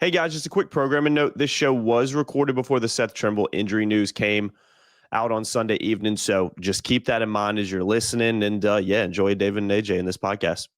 Hey guys, just a quick programming note. This show was recorded before the Seth Trimble injury news came out on Sunday evening. So just keep that in mind as you're listening. And enjoy David and AJ in this podcast.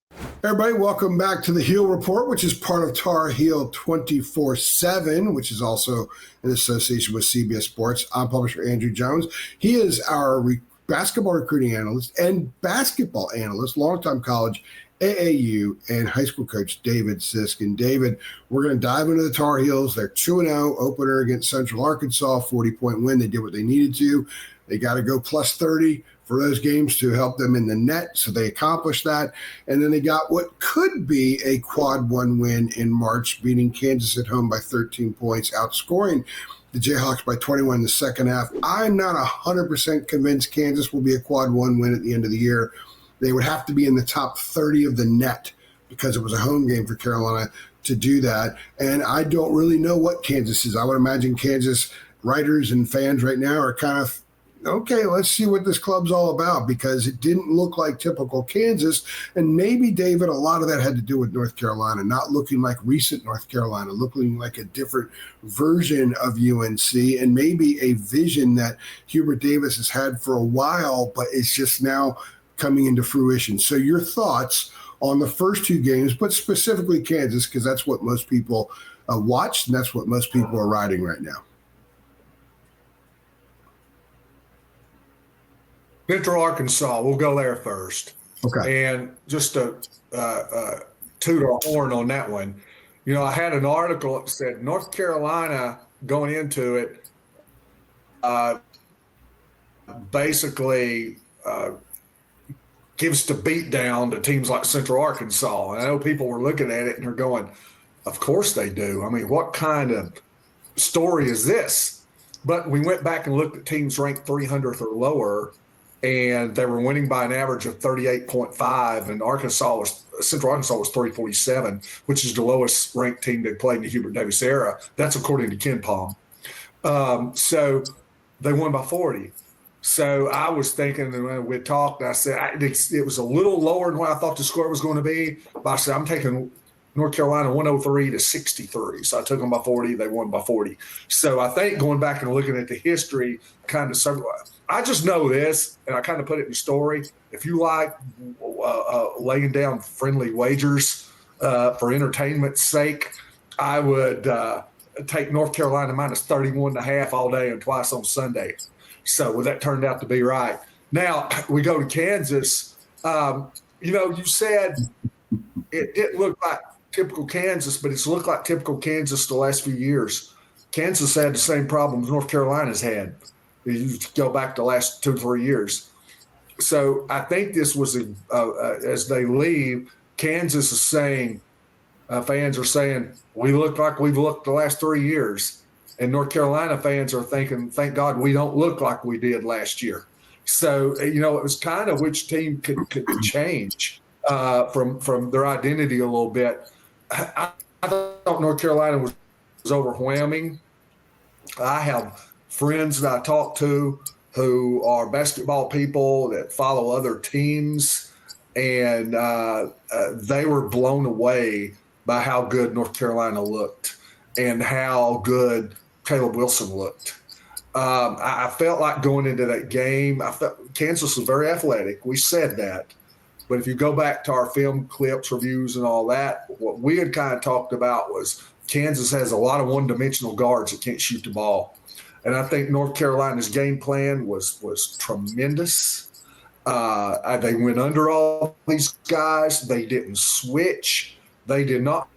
Everybody, welcome back to the Heel Report, which is part of Tar Heel 24/7, which is also in association with CBS Sports. I'm publisher Andrew Jones. He is our basketball recruiting analyst and basketball analyst, longtime college, AAU, and high school coach David Sisk. And David, we're going to dive into the Tar Heels. They're 2-0 opener against Central Arkansas, 40-point win. They did what they needed to. They got to go plus 30 for those games to help them in the net, so they accomplished that. And then they got what could be a quad one win in March, beating Kansas at home by 13 points, outscoring the Jayhawks by 21 in the second half. I'm not 100% convinced Kansas will be a quad one win at the end of the year. They would have to be in the top 30 of the net because it was a home game for Carolina to do that. And I don't really know what Kansas is. I would imagine Kansas writers and fans right now are kind of, okay, let's see what this club's all about, because it didn't look like typical Kansas. And maybe, David, a lot of that had to do with North Carolina not looking like recent North Carolina, looking like a different version of UNC, and maybe a vision that Hubert Davis has had for a while, but it's just now coming into fruition. So your thoughts on the first two games, but specifically Kansas, because that's what most people watched, and that's what most people are riding right now. Central Arkansas, we'll go there first. Okay. And just to toot our horn on that one, you know, I had an article that said North Carolina going into it basically gives the beat down to teams like Central Arkansas. And I know people were looking at it and they're going, of course they do. I mean, what kind of story is this? But we went back and looked at teams ranked 300th or lower, and they were winning by an average of 38.5, and Central Arkansas was 347, which is the lowest ranked team they played in the Hubert Davis era. That's according to Ken Palm. So they won by 40. So I was thinking, and when we talked, I said it was a little lower than what I thought the score was going to be. But I said, I'm taking North Carolina 103 to 63. So I took them by 40. They won by 40. So I think going back and looking at the history, kind of, I just know this, and I kind of put it in the story. If you like laying down friendly wagers for entertainment's sake, I would take North Carolina minus 31.5 all day and twice on Sunday. So that turned out to be right. Now we go to Kansas. You said it didn't look like typical Kansas, but it's looked like typical Kansas the last few years. Kansas had the same problems North Carolina's had. You go back the last 2 or 3 years. So I think this was, as they leave, Kansas is saying, fans are saying, we look like we've looked the last 3 years. And North Carolina fans are thinking, thank God we don't look like we did last year. So, it was kind of which team could change from their identity a little bit. I thought North Carolina was overwhelming. I have friends that I talk to who are basketball people that follow other teams, and they were blown away by how good North Carolina looked and how good Caleb Wilson looked. I felt like going into that game, I felt Kansas was very athletic. We said that. But if you go back to our film clips, reviews, and all that, what we had kind of talked about was Kansas has a lot of one-dimensional guards that can't shoot the ball. And I think North Carolina's game plan was tremendous. They went under all these guys. They didn't switch. They did not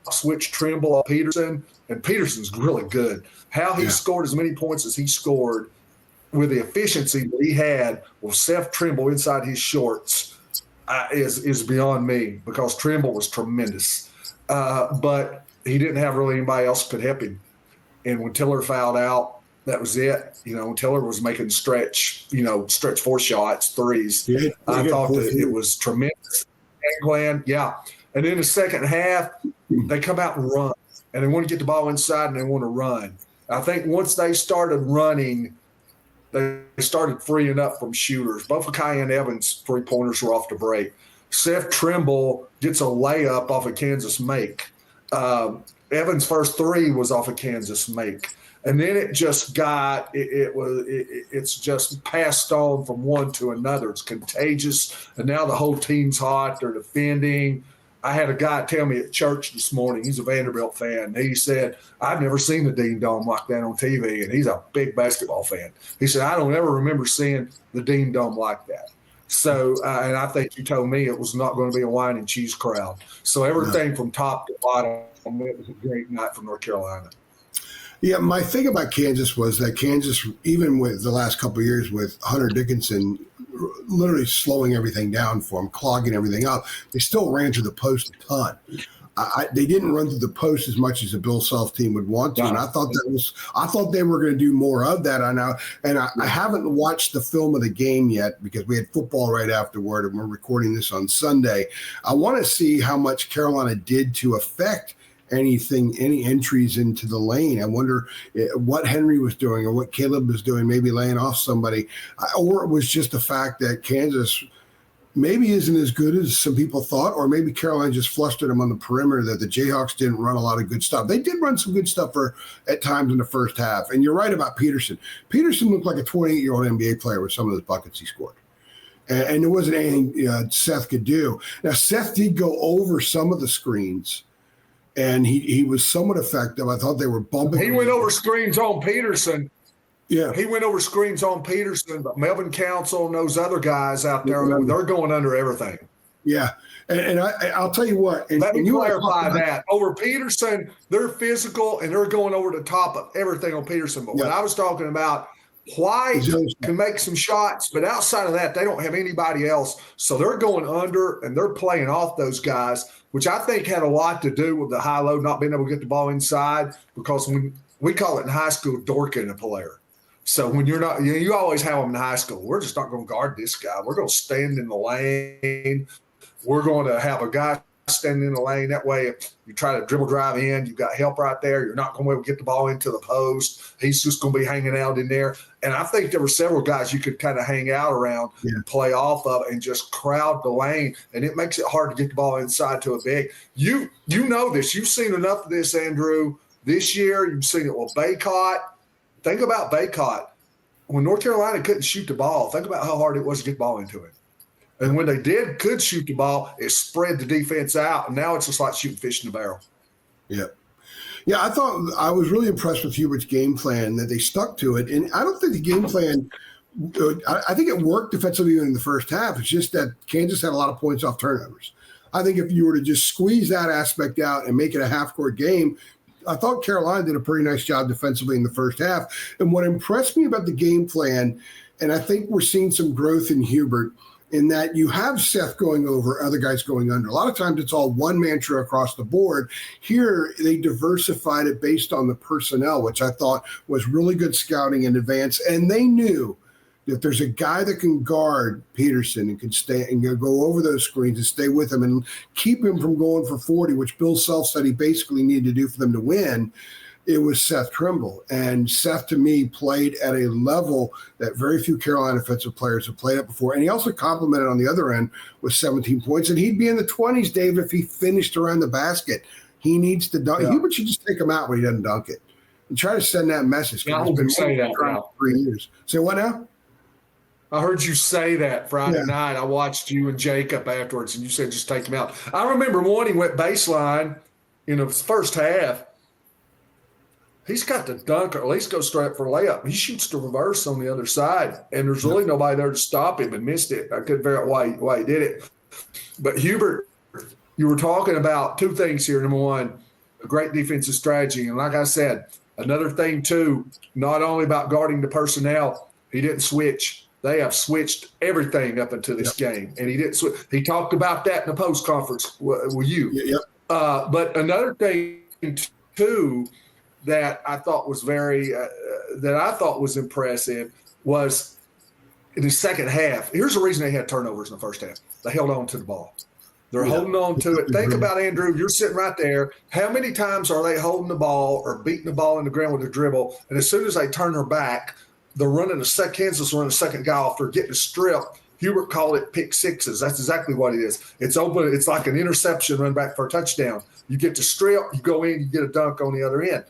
switch Trimble or Peterson. And Peterson's really good. How he scored as many points as he scored with the efficiency that he had with Seth Trimble inside his shorts is beyond me, because Trimble was tremendous. But he didn't have really anybody else who could help him. And when Tiller fouled out, that was it. Tiller was making stretch four shots, threes. Yeah, I thought that it was tremendous. And then the second half, they come out and run. And they want to get the ball inside and they want to run. I think once they started running, they started freeing up from shooters. Both of Kai and Evans' three-pointers were off the break. Seth Trimble gets a layup off a Kansas make. Evans' first three was off a Kansas make. And then it just got it's just passed on from one to another. It's contagious, and now the whole team's hot. They're defending. I had a guy tell me at church this morning. He's a Vanderbilt fan. He said, "I've never seen the Dean Dome like that on TV," and he's a big basketball fan. He said, "I don't ever remember seeing the Dean Dome like that." So, and I think you told me it was not going to be a wine and cheese crowd. So everything from top to bottom, it was a great night for North Carolina. Yeah, my thing about Kansas was that Kansas, even with the last couple of years with Hunter Dickinson literally slowing everything down for them, clogging everything up, they still ran to the post a ton. They didn't run through the post as much as the Bill Self team would want to, and I thought they were going to do more of that. I haven't watched the film of the game yet because we had football right afterward, and we're recording this on Sunday. I want to see how much Carolina did to affect any entries into the lane. I wonder what Henry was doing or what Caleb was doing, maybe laying off somebody, or it was just the fact that Kansas maybe isn't as good as some people thought, or maybe Carolina just flustered them on the perimeter, that the Jayhawks didn't run a lot of good stuff. They did run some good stuff at times in the first half. And you're right about Peterson. Peterson looked like a 28-year-old NBA player with some of those buckets he scored. And there wasn't anything Seth could do. Now, Seth did go over some of the screens, and he was somewhat effective. I thought they were bumping. He went over screens on Peterson. Yeah. He went over screens on Peterson, but Melvin Council and those other guys out there, they're going under everything. Yeah. And I'll tell you what. Let me clarify that. Over Peterson, they're physical, and they're going over the top of everything on Peterson. But when I was talking about White can make some shots, but outside of that, they don't have anybody else. So they're going under, and they're playing off those guys, which I think had a lot to do with the high low, not being able to get the ball inside, because when we call it in high school dorking a player. So when you're not, you always have them in high school. We're just not going to guard this guy. We're going to stand in the lane. We're going to have a guy standing in the lane. That way, if you try to dribble drive in, you've got help right there. You're not going to be able to get the ball into the post. He's just going to be hanging out in there. And I think there were several guys you could kind of hang out around and play off of and just crowd the lane. And it makes it hard to get the ball inside to a big. You know this. You've seen enough of this, Andrew, this year. You've seen it with Baycott. Think about Baycott. When North Carolina couldn't shoot the ball, think about how hard it was to get the ball into it. And when they could shoot the ball, it spread the defense out, and now it's just like shooting fish in a barrel. Yeah. Yeah, I was really impressed with Hubert's game plan, that they stuck to it. And I don't think the game plan I think it worked defensively in the first half. It's just that Kansas had a lot of points off turnovers. I think if you were to just squeeze that aspect out and make it a half-court game, I thought Carolina did a pretty nice job defensively in the first half. And what impressed me about the game plan, and I think we're seeing some growth in Hubert, in that you have Seth going over, other guys going under. A lot of times it's all one mantra across the board. Here, they diversified it based on the personnel, which I thought was really good scouting in advance. And they knew that there's a guy that can guard Peterson and can stay and go over those screens and stay with him and keep him from going for 40, which Bill Self said he basically needed to do for them to win. It was Seth Trimble. And Seth, to me, played at a level that very few Carolina defensive players have played at before. And he also complimented on the other end with 17 points. And he'd be in the 20s, Dave, if he finished around the basket. He needs to dunk. Yeah. Hubert should just take him out when he doesn't dunk it and try to send that message. Yeah, I've been saying that for 3 years. Say what now? I heard you say that Friday night. I watched you and Jacob afterwards, and you said just take him out. I remember one, he went baseline in the first half. He's got to dunk or at least go straight for a layup. He shoots the reverse on the other side, and there's really nobody there to stop him and missed it. I couldn't figure out why he did it. But Hubert, you were talking about two things here. Number one, a great defensive strategy. And like I said, another thing too, not only about guarding the personnel, he didn't switch. They have switched everything up into this game, and he didn't switch. He talked about that in the post conference with you. But another thing too that I thought was impressive was in the second half. Here's the reason they had turnovers in the first half. They held on to the ball. They're holding on to it. Think about, Andrew, you're sitting right there. How many times are they holding the ball or beating the ball in the ground with a dribble? And as soon as they turn their back, they're running Kansas running a second guy off. They're getting a strip. Hubert called it pick sixes. That's exactly what it is. It's open. It's like an interception run back for a touchdown. You get to strip, you go in, you get a dunk on the other end.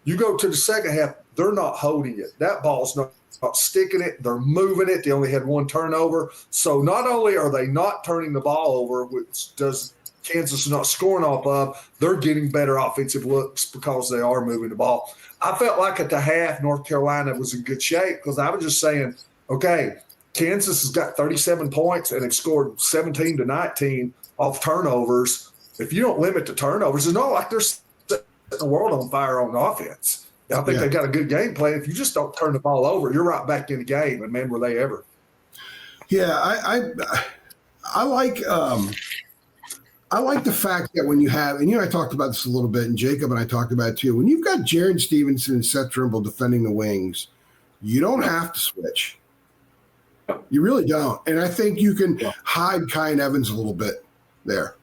You go to the second half, they're not holding it. That ball's not sticking it. They're moving it. They only had one turnover. So not only are they not turning the ball over, which does Kansas not scoring off of, they're getting better offensive looks because they are moving the ball. I felt like at the half, North Carolina was in good shape because I was just saying, okay, Kansas has got 37 points and they've scored 17 to 19 off turnovers. If you don't limit the turnovers, it's not like they're setting the world on fire on offense. I think they've got a good game plan. If you just don't turn the ball over, you're right back in the game. And man, were they ever. Yeah, I like the fact that when you have, and I talked about this a little bit, and Jacob and I talked about it too. When you've got Jaron Stevenson and Seth Trimble defending the wings, you don't have to switch. You really don't. And I think you can hide Kyan Evans a little bit there.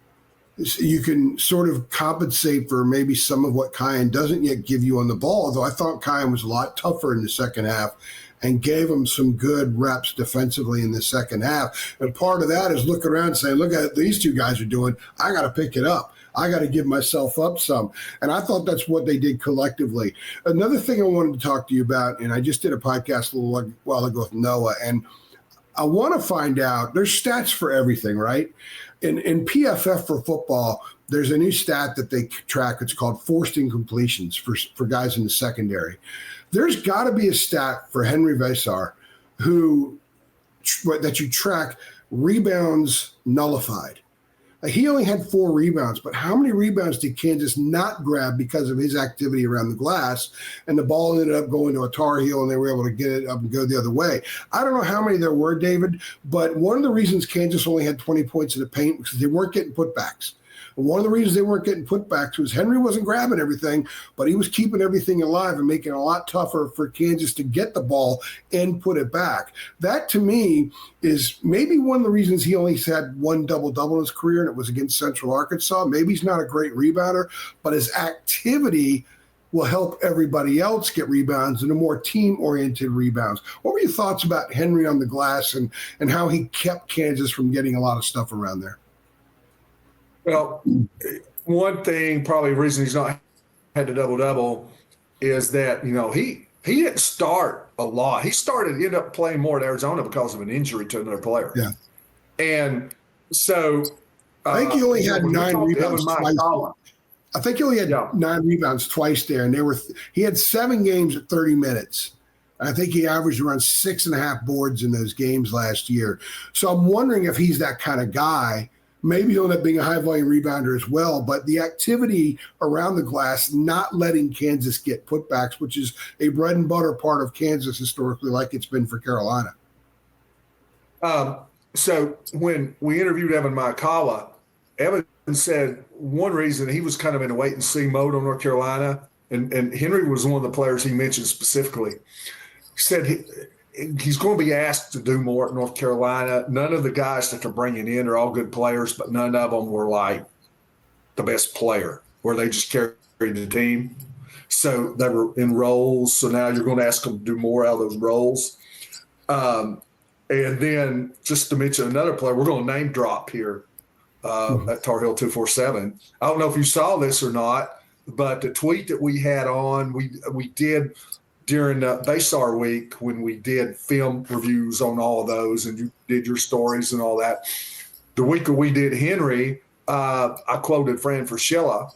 You can sort of compensate for maybe some of what Kyan doesn't yet give you on the ball, although I thought Kyan was a lot tougher in the second half and gave him some good reps defensively in the second half. And part of that is looking around and saying, look at what these two guys are doing. I got to pick it up. I got to give myself up some. And I thought that's what they did collectively. Another thing I wanted to talk to you about, and I just did a podcast a little while ago with Noah, and I want to find out, there's stats for everything, right? In PFF for football, there's a new stat that they track. It's called forced incompletions for guys in the secondary. There's got to be a stat for Henry Vesar that you track rebounds nullified. He only had 4 rebounds, but how many rebounds did Kansas not grab because of his activity around the glass? And the ball ended up going to a Tar Heel, and they were able to get it up and go the other way. I don't know how many there were, David, but one of the reasons Kansas only had 20 points in the paint was because they weren't getting putbacks. And one of the reasons they weren't getting putbacks was Henry wasn't grabbing everything, but he was keeping everything alive and making it a lot tougher for Kansas to get the ball and put it back. That, to me, is maybe one of the reasons he only had one double-double in his career, and it was against Central Arkansas. Maybe he's not a great rebounder, but his activity will help everybody else get rebounds and a more team-oriented rebounds. What were your thoughts about Henry on the glass and how he kept Kansas from getting a lot of stuff around there? Well, one thing, probably the reason he's not had the double-double is that, he didn't start a lot. He ended up playing more at Arizona because of an injury to another player. Yeah. And so I think he only had 9 rebounds twice. I think he only had 9 rebounds twice there, and he had 7 games at 30 minutes. I think he averaged around 6.5 boards in those games last year. So I'm wondering if he's that kind of guy. Maybe he'll end up being a high-volume rebounder as well, but the activity around the glass, not letting Kansas get putbacks, which is a bread-and-butter part of Kansas historically, like it's been for Carolina. So when we interviewed Evan Maikawa, Evan said one reason he was kind of in a wait-and-see mode on North Carolina, and Henry was one of the players he mentioned specifically. He said he's going to be asked to do more at North Carolina. None of the guys that they're bringing in are all good players, but none of them were like the best player where they just carried the team. So they were in roles. So now you're going to ask them to do more out of those roles. And then just to mention another player, we're going to name drop here at Tar Heel 247. I don't know if you saw this or not, but the tweet that we had on, we did – during Vesar week when we did film reviews on all of those and you did your stories and all that. The week that we did Henry, I quoted Fran Fraschilla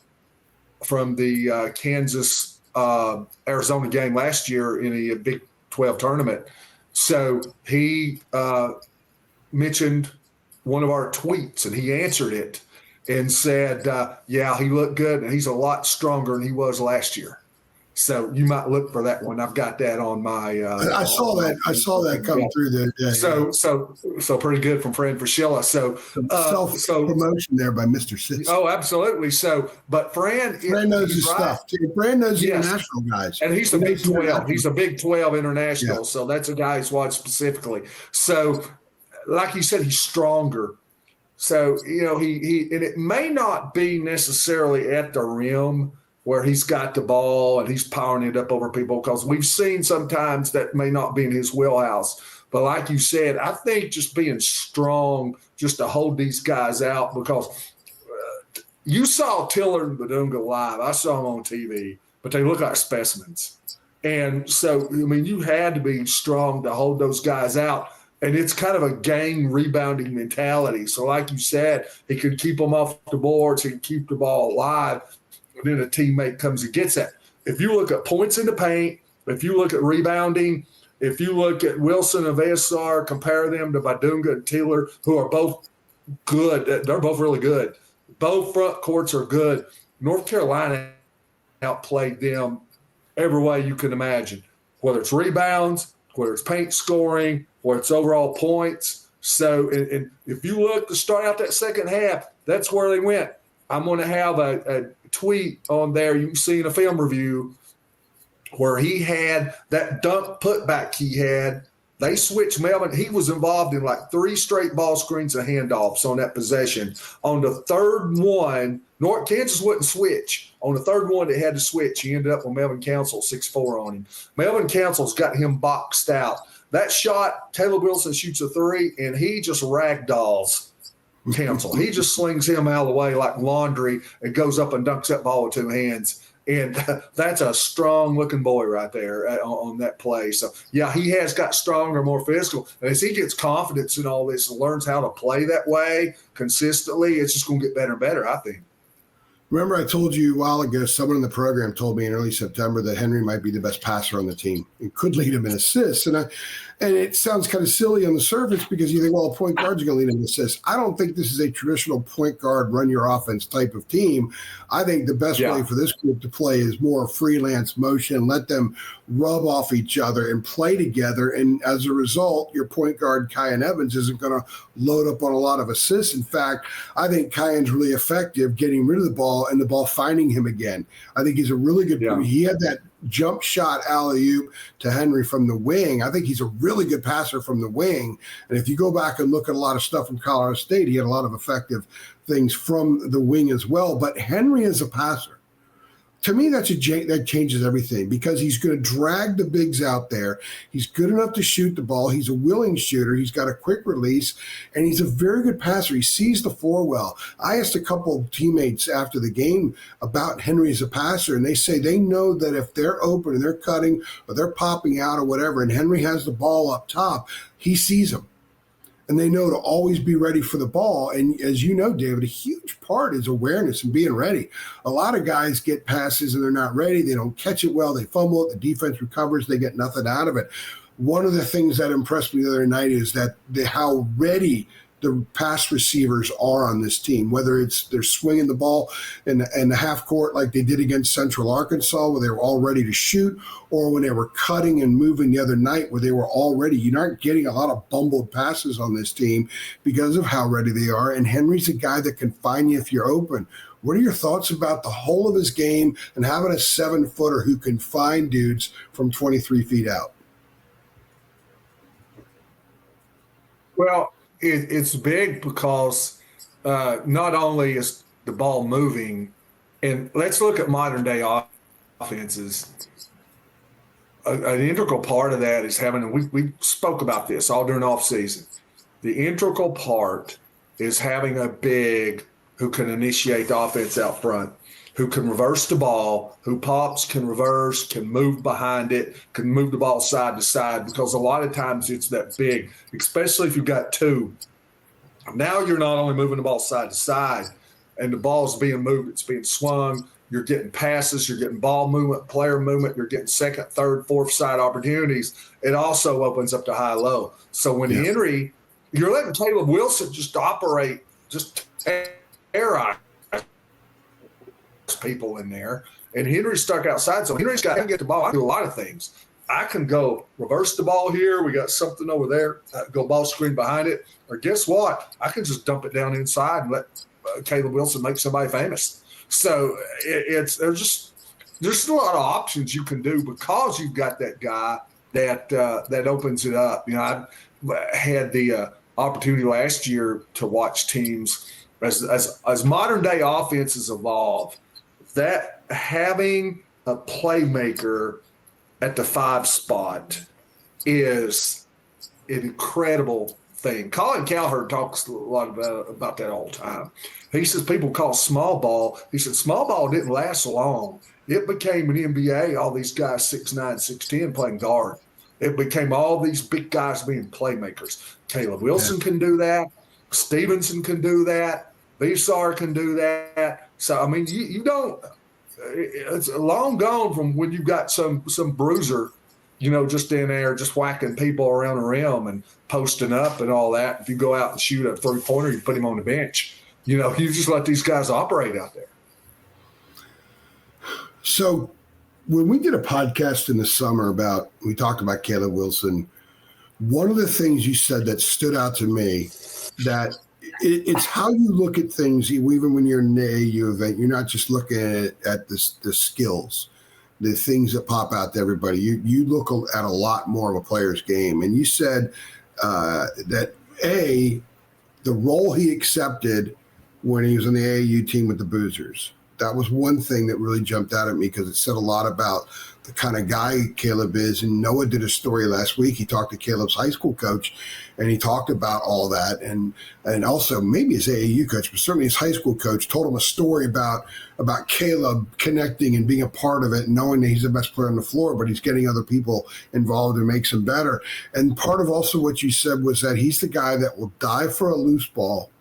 from the Kansas Arizona game last year in a Big 12 tournament. So he mentioned one of our tweets and he answered it and said, yeah, he looked good and he's a lot stronger than he was last year. So you might look for that one. I've got that on my. I saw that. I saw that come through there. Yeah, so pretty good from Fran Fraschilla. So self promotion there by Mr. Sitz. Oh, absolutely. So, but Fran knows his stuff. Fran knows the international guys, and he's a Big 12. He's a Big 12 international. Yeah. So that's a guy who's watched specifically. So, like you said, he's stronger. So he and it may not be necessarily at the rim where he's got the ball and he's powering it up over people, because we've seen sometimes that may not be in his wheelhouse. But like you said, I think just being strong just to hold these guys out, because you saw Tiller and Badunga live. I saw them on TV, but they look like specimens. And so, I mean, you had to be strong to hold those guys out. And it's kind of a game rebounding mentality. So, like you said, he could keep them off the boards, he could keep the ball alive, and then a teammate comes and gets that. If you look at points in the paint, if you look at rebounding, if you look at Wilson and Vesar, compare them to Badunga and Tiller, who are both good. They're both really good. Both front courts are good. North Carolina outplayed them every way you can imagine, whether it's rebounds, whether it's paint scoring, whether it's overall points. So, and if you look to start out that second half, that's where they went. I'm going to have a tweet on there you can see in a film review where he had that dunk putback he had. They switched Melvin. He was involved in like 3 straight ball screens and handoffs on that possession. On the third one, Kansas wouldn't switch. On the third one, they had to switch. He ended up with Melvin Council, 6'4" on him. Melvin Council's got him boxed out. That shot, Taylor Wilson shoots a 3, and he just ragdolls Council. He just slings him out of the way like laundry and goes up and dunks that ball with 2 hands. And that's a strong-looking boy right there on that play. So, yeah, he has got stronger, more physical. And as he gets confidence in all this and learns how to play that way consistently, it's just going to get better and better, I think. Remember I told you a while ago, someone in the program told me in early September that Henry might be the best passer on the team and could lead him in assists. And it sounds kind of silly on the surface because you think, well, a point guard's going to lead him in assists. I don't think this is a traditional point guard, run your offense type of team. I think the best way for this group to play is more freelance motion, let them rub off each other and play together. And as a result, your point guard, Kyan Evans, isn't going to load up on a lot of assists. In fact, I think Kyan's really effective getting rid of the ball and the ball finding him again. I think he's a really good player. He had that jump shot alley-oop to Henry from the wing. I think he's a really good passer from the wing. And if you go back and look at a lot of stuff from Colorado State, he had a lot of effective things from the wing as well. But Henry is a passer. To me, that changes everything because he's going to drag the bigs out there. He's good enough to shoot the ball. He's a willing shooter. He's got a quick release, and he's a very good passer. He sees the floor well. I asked a couple of teammates after the game about Henry as a passer, and they say they know that if they're open and they're cutting or they're popping out or whatever, and Henry has the ball up top, he sees them. And they know to always be ready for the ball. And as you know, David, a huge part is awareness and being ready. A lot of guys get passes and they're not ready. They don't catch it well. They fumble it. The defense recovers. They get nothing out of it. One of the things that impressed me the other night is that how ready the pass receivers are on this team, whether it's they're swinging the ball in the half court like they did against Central Arkansas where they were all ready to shoot, or when they were cutting and moving the other night where they were all ready. You're not getting a lot of bumbled passes on this team because of how ready they are. And Henry's a guy that can find you if you're open. What are your thoughts about the whole of his game and having a 7-footer who can find dudes from 23 feet out? Well, it's big because not only is the ball moving, and let's look at modern day offenses. An integral part of that is having, and we spoke about this all during off season. The integral part is having a big who can initiate the offense out front, who can reverse the ball, who pops, can reverse, can move behind it, can move the ball side to side, because a lot of times it's that big, especially if you've got 2. Now you're not only moving the ball side to side and the ball's being moved, it's being swung, you're getting passes, you're getting ball movement, player movement, you're getting second, third, fourth side opportunities. It also opens up to high-low. So when Henry, you're letting Caleb Wilson just operate, just air people in there, and Henry's stuck outside. So Henry's got to get the ball. I do a lot of things. I can go reverse the ball here. We got something over there. Go ball screen behind it. Or guess what? I can just dump it down inside and let Caleb Wilson make somebody famous. So there's a lot of options you can do because you've got that guy that opens it up. You know, I had the opportunity last year to watch teams as modern day offenses evolve. That having a playmaker at the 5 spot is an incredible thing. Colin Cowherd talks a lot about that all the time. He says people call small ball. He said small ball didn't last long. It became an NBA, all these guys 6'9", 6'10", playing guard. It became all these big guys being playmakers. Caleb Wilson can do that. Stevenson can do that. Visar can do that. So, I mean, you don't – it's long gone from when you've got some bruiser, just in there just whacking people around the rim and posting up and all that. If you go out and shoot a three-pointer, you put him on the bench. You just let these guys operate out there. So when we did a podcast in the summer we talked about Caleb Wilson, one of the things you said that stood out to me, that it's how you look at things, even when you're in the AAU event. You're not just looking at the skills, the things that pop out to everybody. You look at a lot more of a player's game. And you said that, the role he accepted when he was on the AAU team with the Boozers. That was one thing that really jumped out at me, because it said a lot about the kind of guy Caleb is. And Noah did a story last week. He talked to Caleb's high school coach, and he talked about all that. And also maybe his AAU coach, but certainly his high school coach told him a story about Caleb connecting and being a part of it, knowing that he's the best player on the floor, but he's getting other people involved and makes him better. And part of also what you said was that he's the guy that will dive for a loose ball,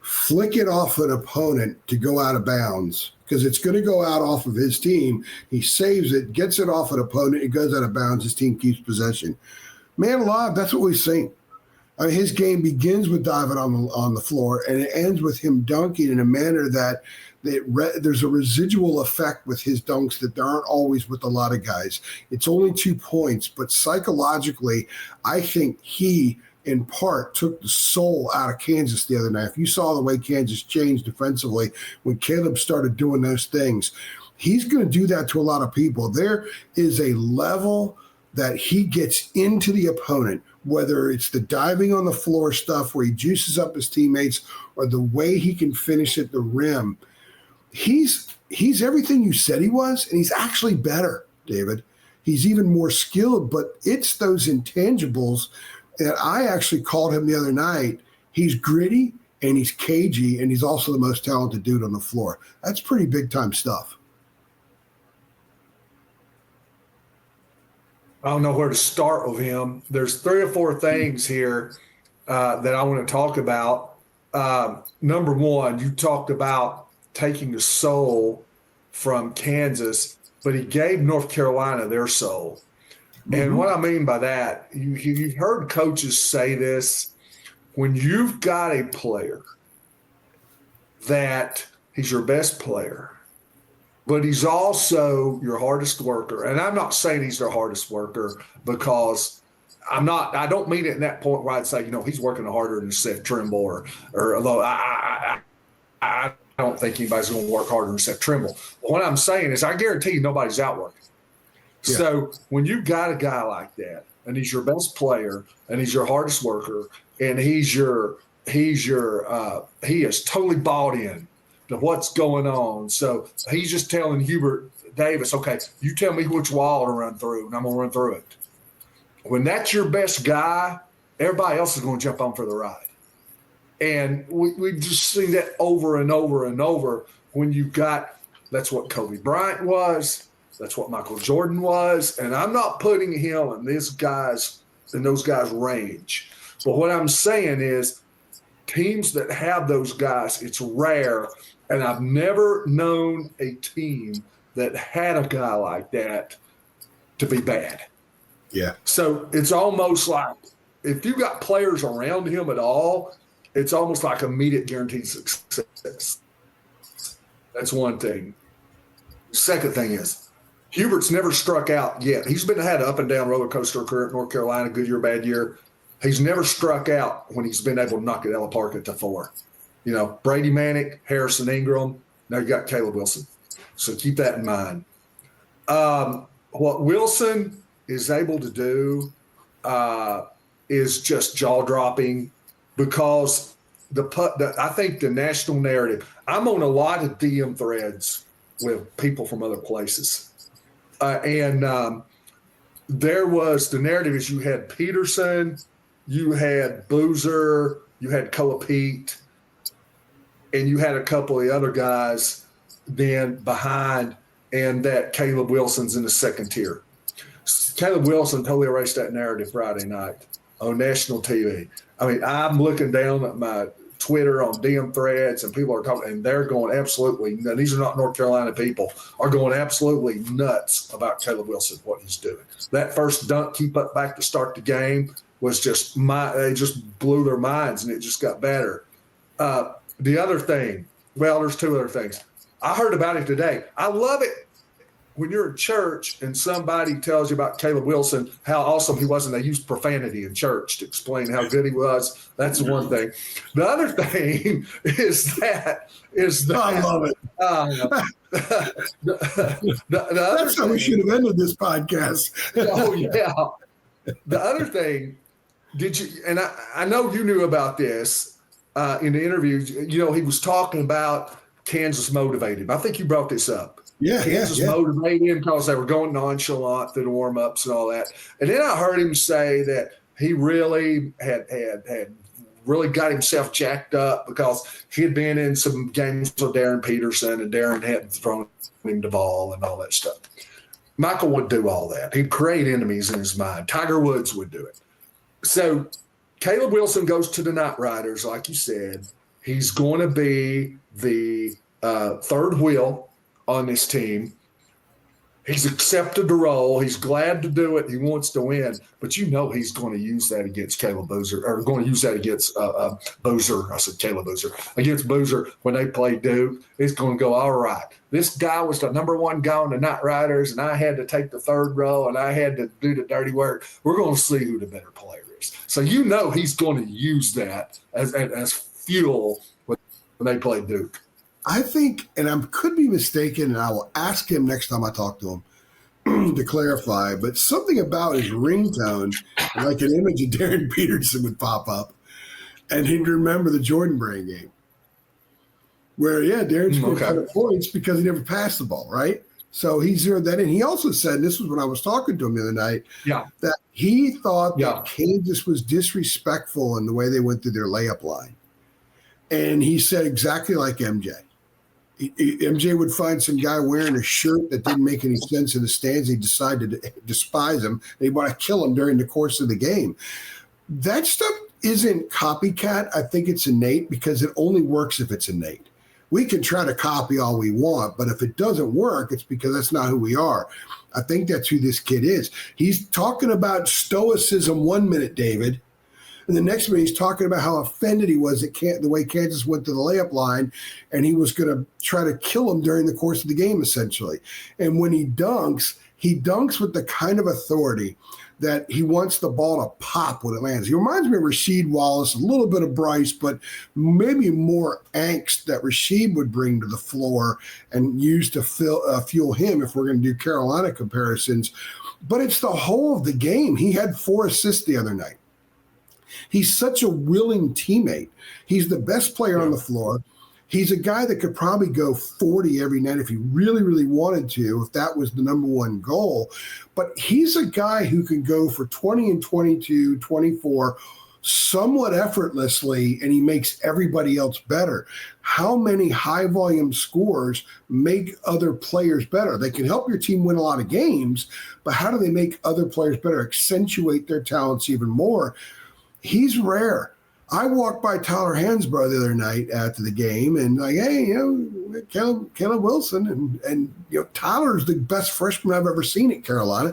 flick it off an opponent to go out of bounds, because it's going to go out off of his team. He saves it, gets it off an opponent, it goes out of bounds, his team keeps possession. Man alive, that's what we've seen. I mean, his game begins with diving on the floor, and it ends with him dunking in a manner that there's a residual effect with his dunks that there aren't always with a lot of guys. It's only 2 points, but psychologically, I think he – in part, took the soul out of Kansas the other night. If you saw the way Kansas changed defensively when Caleb started doing those things, he's going to do that to a lot of people. There is a level that he gets into the opponent, whether it's the diving on the floor stuff where he juices up his teammates or the way he can finish at the rim. He's everything you said he was, and he's actually better, David. He's even more skilled, but it's those intangibles. And I actually called him the other night. He's gritty and he's cagey, and he's also the most talented dude on the floor. That's pretty big time stuff. I don't know where to start with him. There's 3 or 4 things here that I want to talk about. Number one, you talked about taking the soul from Kansas, but he gave North Carolina their soul. And what I mean by that, you've heard coaches say this: when you've got a player that he's your best player, but he's also your hardest worker. And I'm not saying he's their hardest worker, because I don't mean it in that point where I'd say, he's working harder than Seth Trimble or although I don't think anybody's going to work harder than Seth Trimble. But what I'm saying is I guarantee you nobody's outworking. Yeah. So when you got a guy like that, and he's your best player, and he's your hardest worker, and he is totally bought in to what's going on. So he's just telling Hubert Davis, okay, you tell me which wall to run through, and I'm going to run through it. When that's your best guy, everybody else is going to jump on for the ride. And we just see that over and over and over when you've got – that's what Kobe Bryant was. That's what Michael Jordan was. And I'm not putting him in those guys' range. But what I'm saying is teams that have those guys, it's rare. And I've never known a team that had a guy like that to be bad. Yeah. So it's almost like if you got players around him at all, it's almost like immediate guaranteed success. That's one thing. Second thing is, Hubert's never struck out yet. He's had an up and down roller coaster career at North Carolina, good year, bad year. He's never struck out when he's been able to knock it out of the park at the 4. Brady Manick, Harrison Ingram. Now you got Caleb Wilson. So keep that in mind. What Wilson is able to do is just jaw-dropping, because I think the national narrative – I'm on a lot of DM threads with people from other places. And there was the narrative is you had Peterson, you had Boozer, you had Colapete, and you had a couple of the other guys then behind, and that Caleb Wilson's in the second tier. Caleb Wilson totally erased that narrative Friday night on national TV. I mean, I'm looking down at my Twitter on DM threads, and people are talking, and they're going absolutely – these are not North Carolina people – are going absolutely nuts about Caleb Wilson, what he's doing. That first dunk he put back to start the game was just they just blew their minds, and it just got better. The other thing – well, there's two other things. I heard about it today. I love it when you're in church and somebody tells you about Caleb Wilson, how awesome he was, and they used profanity in church to explain how good he was. That's the one thing. The other thing is that I love it. That's how we should have ended this podcast. Oh, yeah. The other thing, did you, and I know you knew about this in the interview, he was talking about Kansas motivated him. I think you brought this up. Yeah, Kansas motivated him because they were going nonchalant through the warm-ups and all that. And then I heard him say that he really had really got himself jacked up because he had been in some games with Darren Peterson, and Darren hadn't thrown him the ball and all that stuff. Michael would do all that. He'd create enemies in his mind. Tiger Woods would do it. So Caleb Wilson goes to the Knight Riders, like you said. He's going to be the third wheel on this team. He's accepted the role. He's glad to do it. He wants to win. But he's going to use that against Caleb Boozer, or going to use that against Boozer. I said Caleb Boozer. Against Boozer when they play Duke. It's going to go, all right, this guy was the number one guy on the Knight Riders, and I had to take the third row, and I had to do the dirty work. We're going to see who the better player is. So he's going to use that as fuel when they play Duke. I think, and I could be mistaken, and I will ask him next time I talk to him to clarify, but something about his ringtone, like an image of Darren Peterson would pop up, and he'd remember the Jordan Brand game where, Darren scored 100 points because he never passed the ball, right? So he zeroed that in. He also said, and this was when I was talking to him the other night, that he thought that Kansas was disrespectful in the way they went through their layup line. And he said exactly like MJ. MJ would find some guy wearing a shirt that didn't make any sense in the stands. He decided to despise him. And he'd want to kill him during the course of the game. That stuff isn't copycat. I think it's innate because it only works if it's innate. We can try to copy all we want, but if it doesn't work, it's because that's not who we are. I think that's who this kid is. He's talking about stoicism 1 minute, David. And the next minute, he's talking about how offended he was at the way Kansas went to the layup line, and he was going to try to kill him during the course of the game, essentially. And when he dunks with the kind of authority that he wants the ball to pop when it lands. He reminds me of Rasheed Wallace, a little bit of Bryce, but maybe more angst that Rasheed would bring to the floor and use to fuel him if we're going to do Carolina comparisons. But it's the whole of the game. He had 4 assists the other night. He's such a willing teammate. He's the best player on the floor. He's a guy that could probably go 40 every night if he really, really wanted to, if that was the number one goal. But he's a guy who can go for 20 and 22, 24 somewhat effortlessly, and he makes everybody else better. How many high-volume scores make other players better? They can help your team win a lot of games, but how do they make other players better, accentuate their talents even more? He's rare. I walked by Tyler Hansbrough the other night after the game and like, hey, Caleb Wilson. And Tyler's the best freshman I've ever seen at Carolina.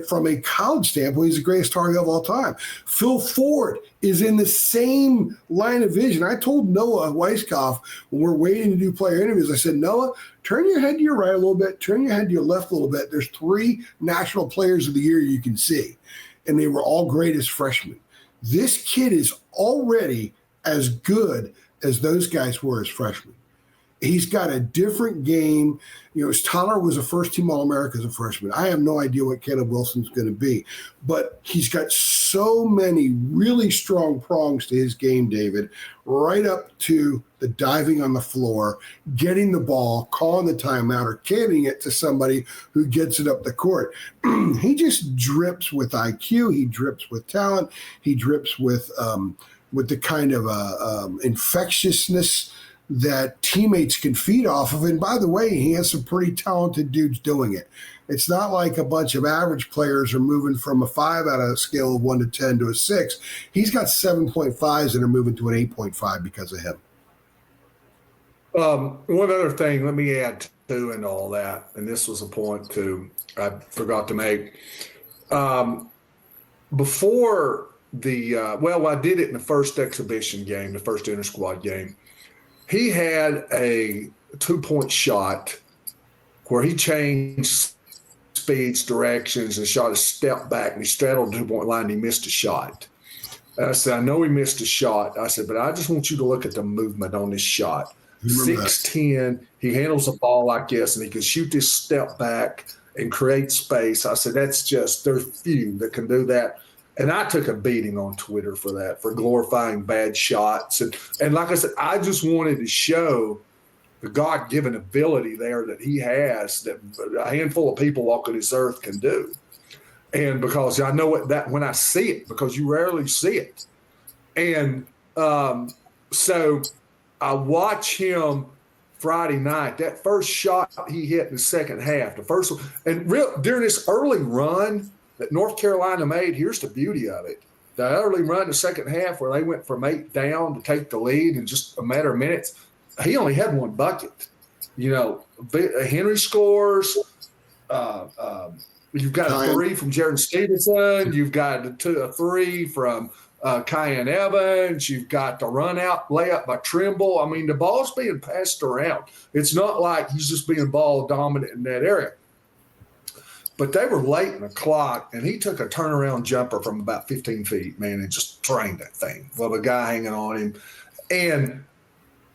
From a college standpoint, he's the greatest Tar Heel of all time. Phil Ford is in the same line of vision. I told Noah Weiskopf when we're waiting to do player interviews, I said, Noah, turn your head to your right a little bit, turn your head to your left a little bit. There's 3 national players of the year you can see. And they were all great as freshmen. This kid is already as good as those guys were as freshmen. He's got a different game. Tyler was a first-team All-America as a freshman. I have no idea what Caleb Wilson's going to be. But he's got so many really strong prongs to his game, David, right up to the diving on the floor, getting the ball, calling the timeout, or canning it to somebody who gets it up the court. He just drips with IQ. He drips with talent. He drips with the kind of infectiousness that teammates can feed off of. And by the way, he has some pretty talented dudes doing it. It's not like a bunch of average players are moving from a 5 out of a scale of 1 to 10 to a 6. He's got 7.5s that are moving to an 8.5 because of him. One other thing, let me add to and all that, and this was a point too I forgot to make. Before I did it in the first exhibition game, the first inter-squad game. He had a 2-point shot where he changed speeds, directions, and shot a step back, and he straddled the 2-point line, and he missed a shot. And I said, I know he missed a shot. I said, but I just want you to look at the movement on this shot. 6'10", he handles the ball like this, and he can shoot this step back and create space. I said, there's few that can do that. And I took a beating on Twitter for that, for glorifying bad shots. And like I said, I just wanted to show the God-given ability there that he has that a handful of people walking this earth can do. And because I know that when I see it, because you rarely see it. And so I watch him Friday night, that first shot he hit in the second half, the first one. And during this early run that North Carolina made, here's the beauty of it. The early run in the second half where they went from 8 down to take the lead in just a matter of minutes, he only had one bucket. Henry scores. You've got a 3 from Jaron Stevenson. You've got a 3 from Kyan Evans. You've got the run-out layup by Trimble. I mean, the ball's being passed around. It's not like he's just being ball dominant in that area. But they were late in the clock, and he took a turnaround jumper from about 15 feet, man, and just drained that thing. Well, the guy hanging on him. And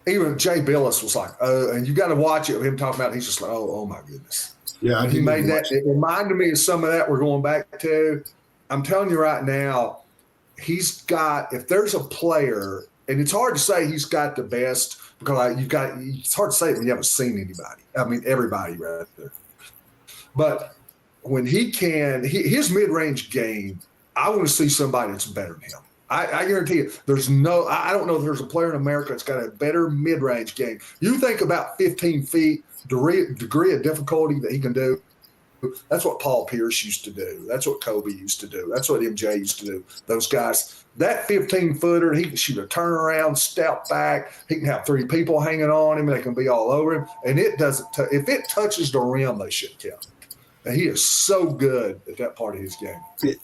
even Jay Billis was like, oh, and you got to watch it, him talking about it. He's just like, oh my goodness. Yeah, he made that. It reminded me of some of that we're going back to. I'm telling you right now, he's got, if there's a player, and it's hard to say he's got the best because it's hard to say it when you haven't seen anybody. I mean, everybody right there. But when his mid-range game, I want to see somebody that's better than him. I guarantee you, I don't know if there's a player in America that's got a better mid-range game. You think about 15 feet, degree of difficulty that he can do. That's what Paul Pierce used to do. That's what Kobe used to do. That's what MJ used to do. Those guys, that 15-footer, he can shoot a turnaround, step back. He can have 3 people hanging on him. They can be all over him. And it doesn't if it touches the rim, they should count. And he is so good at that part of his game.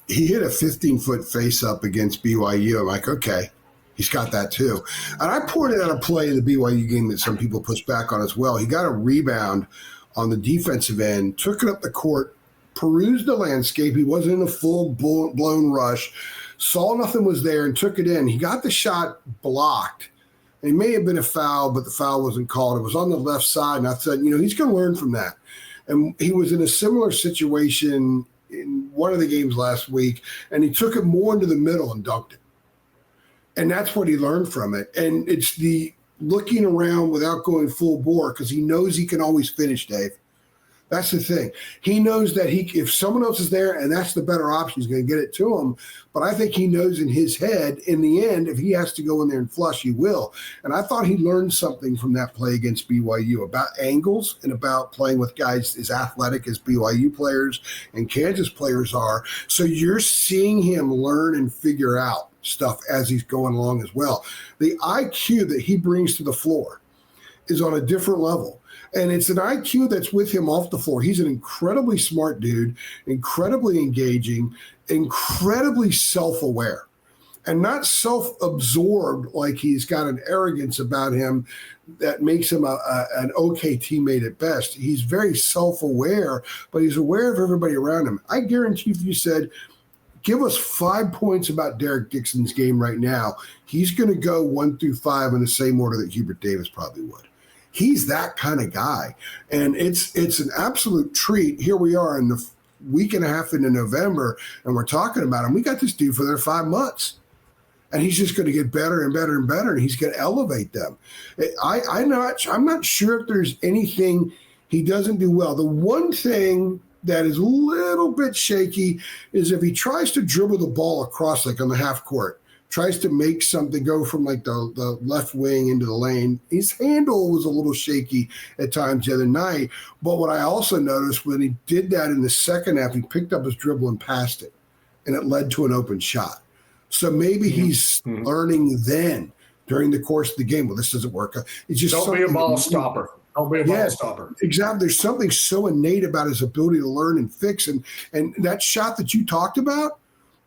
He hit a 15-foot face-up against BYU. I'm like, okay, he's got that too. And I pointed out a play in the BYU game that some people pushed back on as well. He got a rebound on the defensive end, took it up the court, perused the landscape. He wasn't in a full-blown rush, saw nothing was there, and took it in. He got the shot blocked. It may have been a foul, but the foul wasn't called. It was on the left side, and I said, he's going to learn from that. And he was in a similar situation in one of the games last week, and he took it more into the middle and dunked it. And that's what he learned from it. And it's the looking around without going full bore because he knows he can always finish, Dave. That's the thing. He knows that if someone else is there and that's the better option, he's going to get it to him. But I think he knows in his head, in the end, if he has to go in there and flush, he will. And I thought he learned something from that play against BYU about angles and about playing with guys as athletic as BYU players and Kansas players are. So you're seeing him learn and figure out stuff as he's going along as well. The IQ that he brings to the floor is on a different level. And it's an IQ that's with him off the floor. He's an incredibly smart dude, incredibly engaging, incredibly self-aware, and not self-absorbed like he's got an arrogance about him that makes him an okay teammate at best. He's very self-aware, but he's aware of everybody around him. I guarantee if you said, give us 5 points about Derek Dixon's game right now, he's going to go 1 through 5 in the same order that Hubert Davis probably would. He's that kind of guy. And it's an absolute treat. Here we are in the week and a half into November, and we're talking about him. We got this dude for their 5 months. And he's just going to get better and better and better, and he's going to elevate them. I'm not sure if there's anything he doesn't do well. The one thing that is a little bit shaky is if he tries to dribble the ball across, like on the half court, tries to make something go from like the left wing into the lane. His handle was a little shaky at times the other night. But what I also noticed when he did that in the second half, he picked up his dribble and passed it, and it led to an open shot. So maybe he's learning then during the course of the game. Well, this doesn't work. It's just don't be a ball stopper. Don't be a ball stopper. Exactly. There's something so innate about his ability to learn and fix. And that shot that you talked about,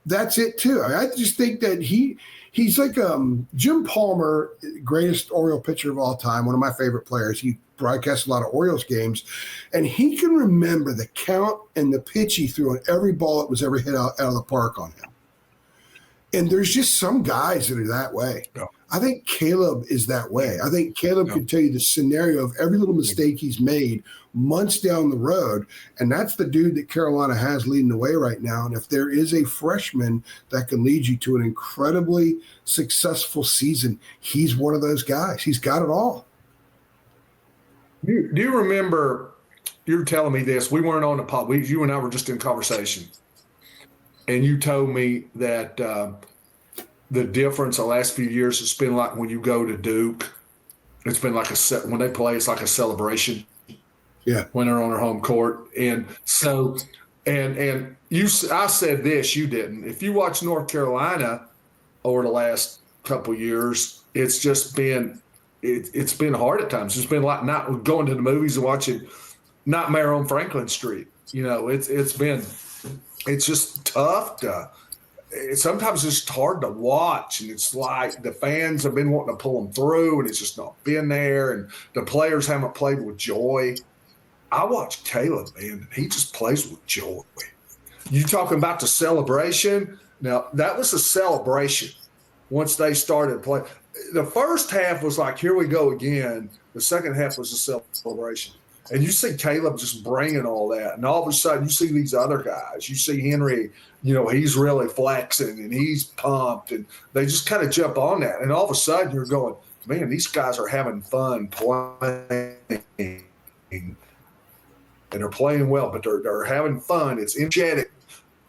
that's it too. I just think that he's like Jim Palmer, greatest Oriole pitcher of all time, one of my favorite players. He broadcasts a lot of Orioles games, and he can remember the count and the pitch he threw on every ball that was ever hit out of the park on him. And there's just some guys that are that way. Yeah. I think Caleb is that way. I think Caleb can tell you the scenario of every little mistake he's made months down the road. And that's the dude that Carolina has leading the way right now. And if there is a freshman that can lead you to an incredibly successful season, he's one of those guys. He's got it all. Do you remember, you were telling me this, we weren't on the pod, you and I were just in conversation. And you told me that the difference the last few years has been like when you go to Duke, it's been like when they play, it's like a celebration. Yeah. When they're on their home court. And so, and I said this, you didn't. If you watch North Carolina over the last couple of years, it's just been, it's been hard at times. It's been like not going to the movies and watching Nightmare on Franklin Street. You know, it's just tough sometimes it's hard to watch, and it's like the fans have been wanting to pull them through, and it's just not been there, and the players haven't played with joy. I watch Caleb, man, and he just plays with joy. You talking about the celebration? Now, that was a celebration once they started playing. The first half was like, here we go again. The second half was a celebration. And you see Caleb just bringing all that. And all of a sudden, you see these other guys. You see Henry, you know, he's really flexing and he's pumped. And they just kind of jump on that. And all of a sudden, you're going, man, these guys are having fun playing. And they're playing well, but they're having fun. It's energetic.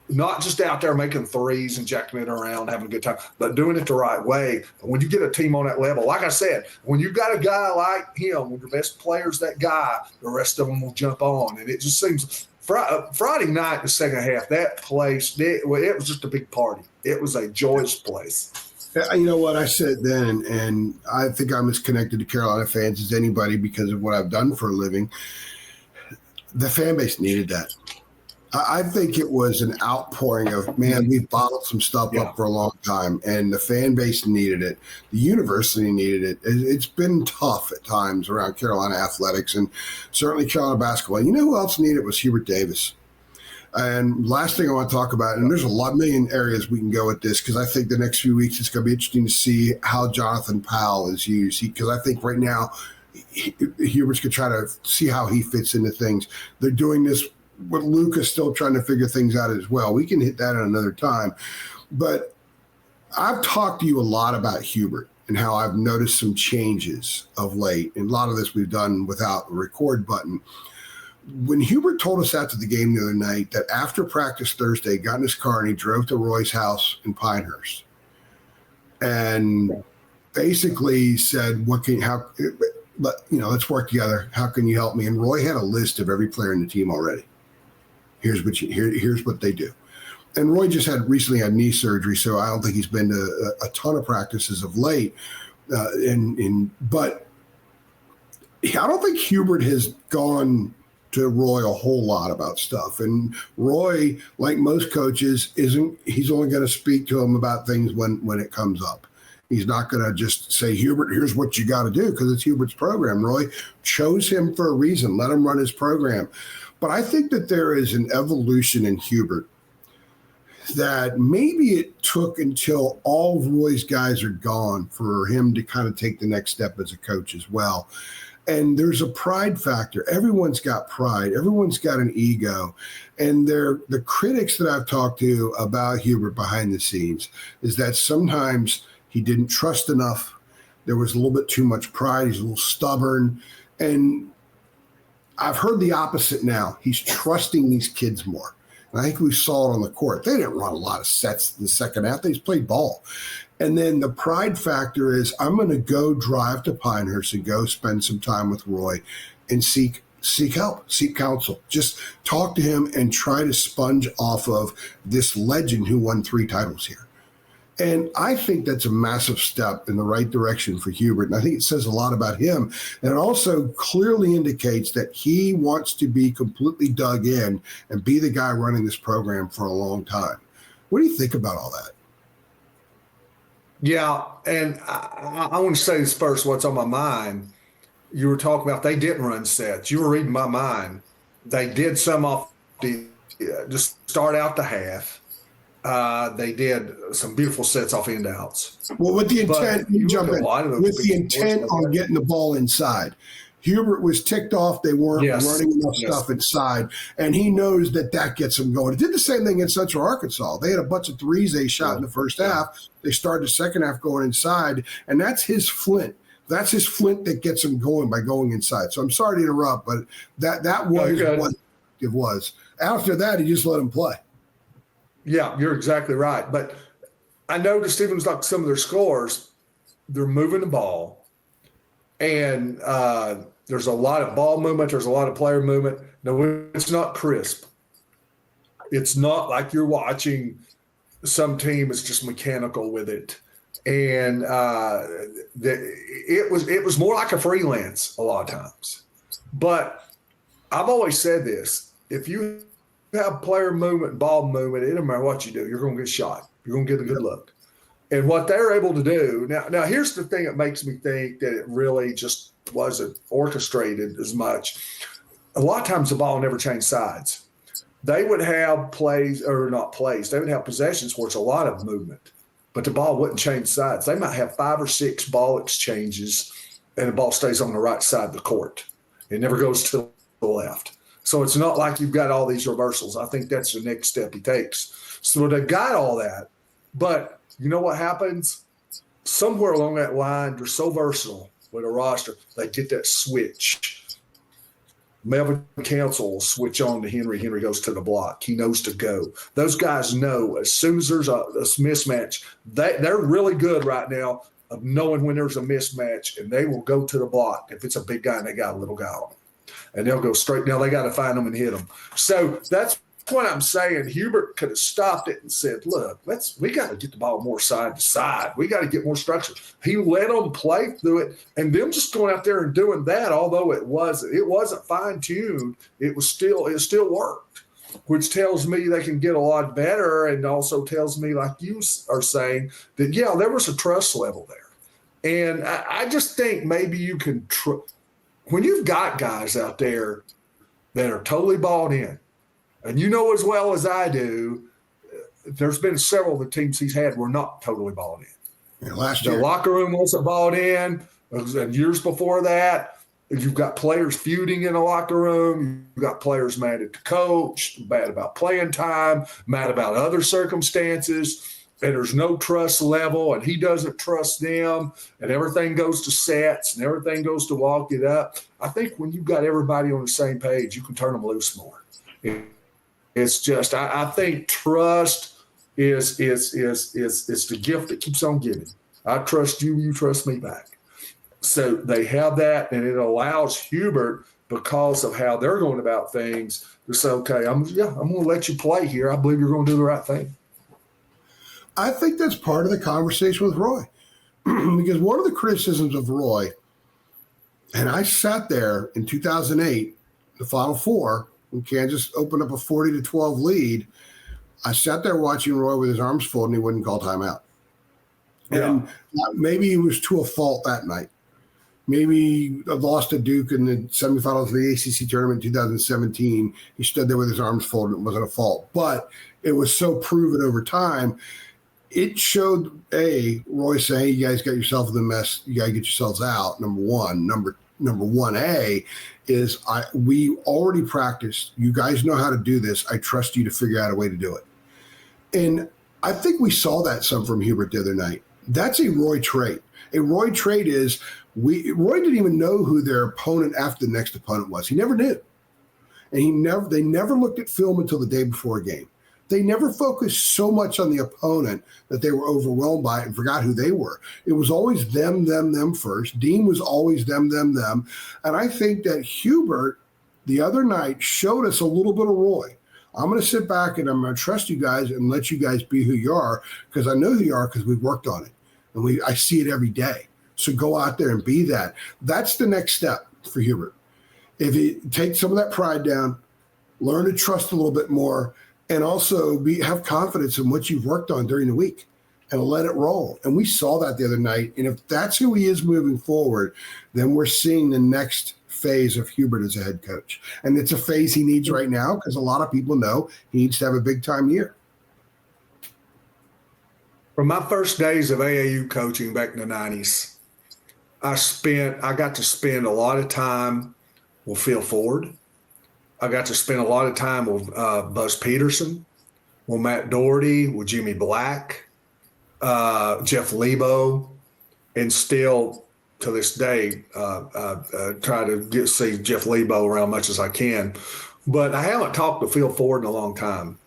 Not just out there making threes and jacking it around, having a good time, but doing it the right way. And when you get a team on that level, like I said, when you've got a guy like him, when your best player's that guy, the rest of them will jump on. And it just seems Friday night, the second half, that place, it was just a big party. It was a joyous place. You know what I said then, and I think I'm as connected to Carolina fans as anybody because of what I've done for a living. The fan base needed that. I think it was an outpouring of, man, we've bottled some stuff up for a long time, and the fan base needed it. The university needed it. It's been tough at times around Carolina athletics and certainly Carolina basketball. You know who else needed it was Hubert Davis. And last thing I want to talk about, and there's a million areas we can go with this because I think the next few weeks it's going to be interesting to see how Jonathan Powell is used because I think right now Hubert's going to try to see how he fits into things. They're doing this with Luka still trying to figure things out as well. We can hit that at another time. But I've talked to you a lot about Hubert and how I've noticed some changes of late. And a lot of this we've done without the record button. When Hubert told us after the game the other night that after practice Thursday, got in his car and he drove to Roy's house in Pinehurst and basically said, let's work together. How can you help me? And Roy had a list of every player in the team already. Here's what they do. And Roy just recently had knee surgery, so I don't think he's been to a ton of practices of late. But I don't think Hubert has gone to Roy a whole lot about stuff. And Roy, like most coaches, he's only going to speak to him about things when it comes up. He's not going to just say, Hubert, here's what you got to do because it's Hubert's program. Roy chose him for a reason. Let him run his program. But I think that there is an evolution in Hubert that maybe it took until all of Roy's guys are gone for him to kind of take the next step as a coach as well. And there's a pride factor. Everyone's got pride. Everyone's got an ego. And the critics that I've talked to about Hubert behind the scenes is that sometimes he didn't trust enough. There was a little bit too much pride. He's a little stubborn. And I've heard the opposite now. He's trusting these kids more. And I think we saw it on the court. They didn't run a lot of sets in the second half. They just played ball. And then the pride factor is, I'm going to go drive to Pinehurst and go spend some time with Roy and seek help, seek counsel. Just talk to him and try to sponge off of this legend who won 3 titles here. And I think that's a massive step in the right direction for Hubert. And I think it says a lot about him. And it also clearly indicates that he wants to be completely dug in and be the guy running this program for a long time. What do you think about all that? Yeah, and I want to say this first, what's on my mind. You were talking about they didn't run sets. You were reading my mind. They did some off the just start out the half. They did some beautiful sets off end outs. Well, with the intent, with the intent on getting the ball inside. Hubert was ticked off. They weren't running enough stuff inside, and he knows that gets them going. It did the same thing in Central Arkansas. They had a bunch of threes they shot in the first half. They started the second half going inside, and that's his flint. That's his flint that gets him going by going inside. So I'm sorry to interrupt, but that was what it was. After that, he just let him play. Yeah, you're exactly right. But I noticed even like some of their scores, they're moving the ball, and there's a lot of ball movement. There's a lot of player movement. No, it's not crisp. It's not like you're watching some team is just mechanical with it. And it was more like a freelance a lot of times. But I've always said this: if you have player movement, ball movement, it don't matter what you do, you're going to get shot. You're going to get a good look. And what they're able to do now, here's the thing that makes me think that it really just wasn't orchestrated as much. A lot of times the ball never changed sides. They would have plays, or not plays, they would have possessions where it's a lot of movement, but the ball wouldn't change sides. They might have 5 or 6 ball exchanges, and the ball stays on the right side of the court. It never goes to the left. So it's not like you've got all these reversals. I think that's the next step he takes. So they've got all that. But you know what happens? Somewhere along that line, they're so versatile with a roster, they get that switch. Melvin Council will switch on to Henry. Henry goes to the block. He knows to go. Those guys know as soon as there's a mismatch, they're really good right now of knowing when there's a mismatch, and they will go to the block if it's a big guy and they got a little guy on them. And they'll go straight. Now they got to find them and hit them. So that's what I'm saying. Hubert could have stopped it and said, look, we got to get the ball more side to side. We got to get more structure. He let them play through it, and them just going out there and doing that, although it wasn't fine-tuned, it still worked, which tells me they can get a lot better, and also tells me, like you are saying, that, yeah, there was a trust level there. And I just think maybe you can when you've got guys out there that are totally bought in, and you know as well as I do, there's been several of the teams he's had were not totally bought in. Yeah, last year. The locker room wasn't bought in. And years before that, you've got players feuding in the locker room. You've got players mad at the coach, mad about playing time, mad about other circumstances. And there's no trust level, and he doesn't trust them, and everything goes to sets, and everything goes to walk it up. I think when you've got everybody on the same page, you can turn them loose more. It's just, I think trust is the gift that keeps on giving. I trust you, you trust me back. So they have that, and it allows Hubert, because of how they're going about things, to say, okay, I'm going to let you play here. I believe you're going to do the right thing. I think that's part of the conversation with Roy. Because one of the criticisms of Roy, and I sat there in 2008, the Final Four, when Kansas opened up a 40-12 lead, I sat there watching Roy with his arms folded, and he wouldn't call timeout. Yeah. And maybe he was to a fault that night. Maybe he lost to Duke in the semifinals of the ACC tournament in 2017. He stood there with his arms folded. It wasn't a fault. But it was so proven over time. It showed, Roy saying, you guys got yourself in the mess. You got to get yourselves out, number one. Number number 1A is we already practiced. You guys know how to do this. I trust you to figure out a way to do it. And I think we saw that some from Hubert the other night. That's a Roy trait. A Roy trait is Roy didn't even know who their opponent after the next opponent was. He never knew. And they never looked at film until the day before a game. They never focused so much on the opponent that they were overwhelmed by it and forgot who they were. It was always them first. Dean was always them. And I think that Hubert the other night showed us a little bit of Roy. I'm going to sit back and I'm going to trust you guys and let you guys be who you are, because I know who you are because we've worked on it. And I see it every day. So go out there and be that. That's the next step for Hubert. If he takes some of that pride down, learn to trust a little bit more, and also have confidence in what you've worked on during the week and let it roll. And we saw that the other night. And if that's who he is moving forward, then we're seeing the next phase of Hubert as a head coach. And it's a phase he needs right now because a lot of people know he needs to have a big-time year. From my first days of AAU coaching back in the 90s, I got to spend a lot of time with Phil Ford. I got to spend a lot of time with Buzz Peterson, with Matt Doherty, with Jimmy Black, Jeff Lebo, and still to this day try to see Jeff Lebo around much as I can. But I haven't talked to Phil Ford in a long time.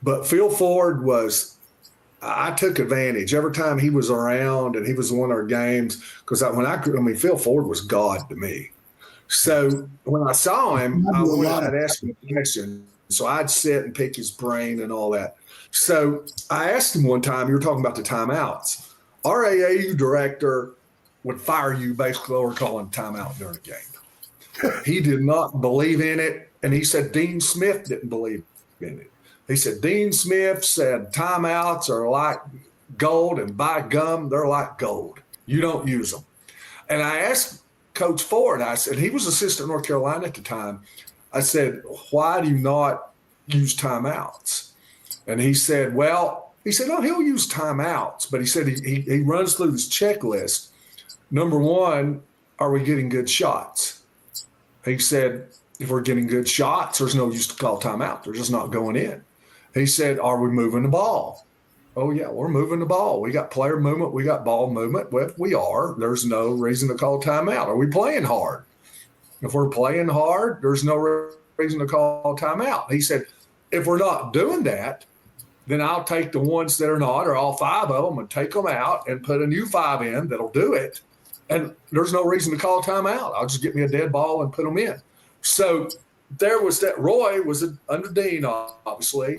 But Phil Ford I took advantage every time he was around and he was in one of our games, because Phil Ford was God to me. So when I saw him, I'd ask him a question. So I'd sit and pick his brain and all that. So I asked him one time, you were talking about the timeouts. Our AAU director would fire you basically over calling timeout during a game. He did not believe in it. And he said Dean Smith didn't believe in it. He said Dean Smith said timeouts are like gold, and by gum, they're like gold. You don't use them. And I asked Coach Ford, I said, he was assistant North Carolina at the time. I said, why do you not use timeouts? And he said, no, he'll use timeouts. But he said he runs through this checklist. Number one, are we getting good shots? He said, if we're getting good shots, there's no use to call timeout. They're just not going in. He said, are we moving the ball? Oh, yeah, we're moving the ball. We got player movement. We got ball movement. Well, we are. There's no reason to call timeout. Are we playing hard? If we're playing hard, there's no reason to call timeout. He said, if we're not doing that, then I'll take the ones that are not, or all five of them, and take them out and put a new five in that'll do it. And there's no reason to call timeout. I'll just get me a dead ball and put them in. So there was that. Roy was under Dean, obviously.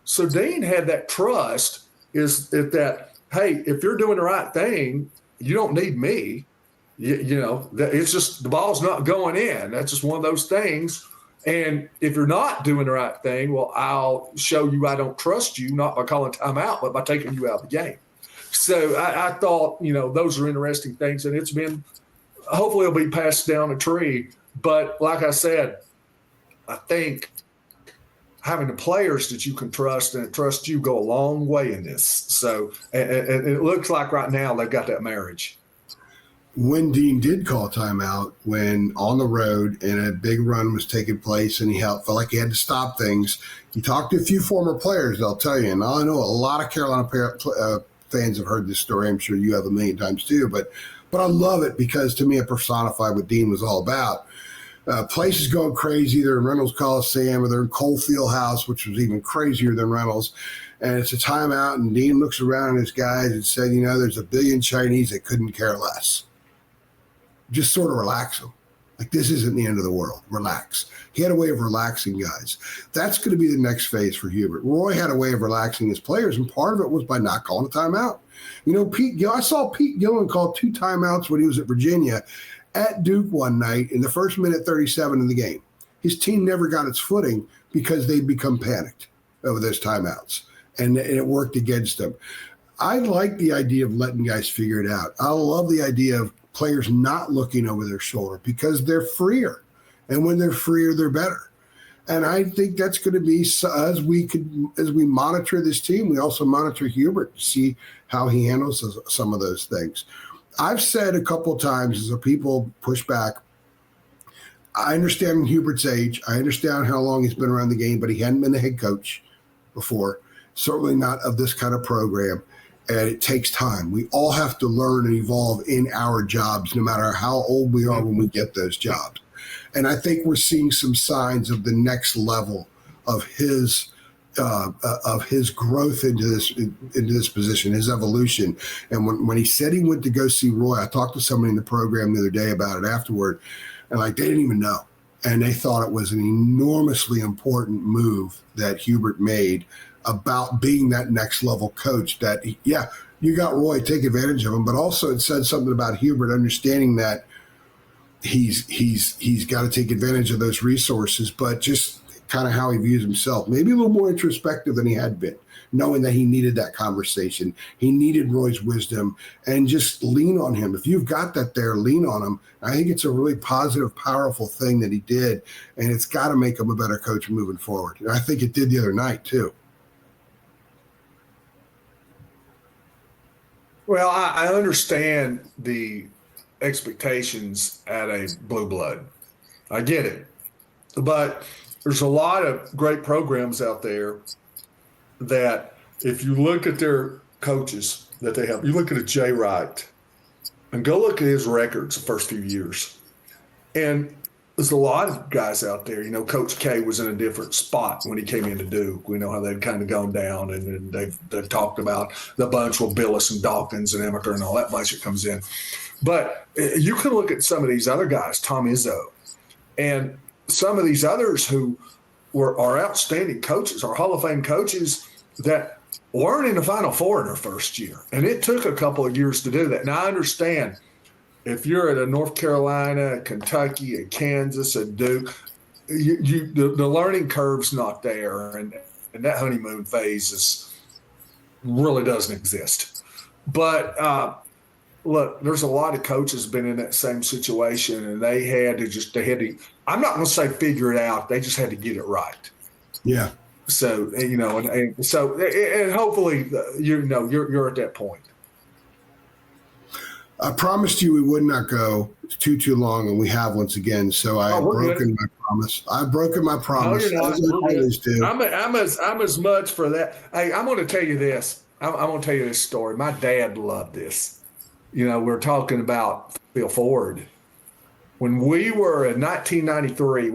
So Dean had that trust that, hey, if you're doing the right thing, you don't need me. It's just the ball's not going in. That's just one of those things. And if you're not doing the right thing, well, I'll show you I don't trust you, not by calling timeout, but by taking you out of the game. So I thought, those are interesting things. And it's been, hopefully it'll be passed down a tree. But like I said, I think having the players that you can trust and trust you go a long way in this. So and it looks like right now they've got that marriage. When Dean did call timeout, when on the road and a big run was taking place and he felt like he had to stop things, he talked to a few former players, they'll tell you. And I know a lot of Carolina fans have heard this story. I'm sure you have a million times too. But I love it because to me it personified what Dean was all about. Places going crazy. They're in Reynolds Coliseum or they're in Cole Fieldhouse, which was even crazier than Reynolds. And it's a timeout, and Dean looks around at his guys and said, there's a billion Chinese that couldn't care less. Just sort of relax them. Like, this isn't the end of the world. Relax. He had a way of relaxing guys. That's going to be the next phase for Hubert. Roy had a way of relaxing his players, and part of it was by not calling a timeout. I saw Pete Gillen call 2 timeouts when he was at Virginia at Duke one night in the first minute 37 in the game. His team never got its footing because they'd become panicked over those timeouts, and it worked against them. I like the idea of letting guys figure it out. I love the idea of players not looking over their shoulder because they're freer. And when they're freer, they're better. And I think that's going to be, as we monitor this team, we also monitor Hubert to see how he handles some of those things. I've said a couple of times, as people push back, I understand Hubert's age. I understand how long he's been around the game, but he hadn't been the head coach before, certainly not of this kind of program. And it takes time. We all have to learn and evolve in our jobs, no matter how old we are when we get those jobs. And I think we're seeing some signs of the next level of his growth into this position, his evolution. And when he said he went to go see Roy, I talked to somebody in the program the other day about it afterward, and they didn't even know. And they thought it was an enormously important move that Hubert made about being that next level coach. That, you got Roy, take advantage of him, but also it said something about Hubert understanding that he's got to take advantage of those resources, but just kind of how he views himself, maybe a little more introspective than he had been, knowing that he needed that conversation. He needed Roy's wisdom, and just lean on him. If you've got that there, lean on him. I think it's a really positive, powerful thing that he did, and it's got to make him a better coach moving forward. And I think it did the other night too. Well, I understand the expectations at a blue blood. I get it. But there's a lot of great programs out there that if you look at their coaches that they have, you look at a Jay Wright and go look at his records the first few years. And there's a lot of guys out there. Coach K was in a different spot when he came into Duke. We know how they've kind of gone down, and they've talked about the bunch with Billis and Dawkins and Emiker and all that bunch that comes in. But you can look at some of these other guys, Tom Izzo, and some of these others who are outstanding coaches, are Hall of Fame coaches that weren't in the Final Four in their first year. And it took a couple of years to do that. Now, I understand if you're at a North Carolina, a Kentucky, a Kansas, a Duke, the learning curve's not there, and that honeymoon phase really doesn't exist. But look, there's a lot of coaches been in that same situation, and they had to. I'm not going to say figure it out. They just had to get it right. Yeah. So and hopefully you're at that point. I promised you we would not go too long, and we have once again. So I have broken my promise. I've broken my promise. No, as I always do. I'm as much for that. Hey, I'm going to tell you this. I'm going to tell you this story. My dad loved this. We're talking about Phil Ford. When we were in 1993,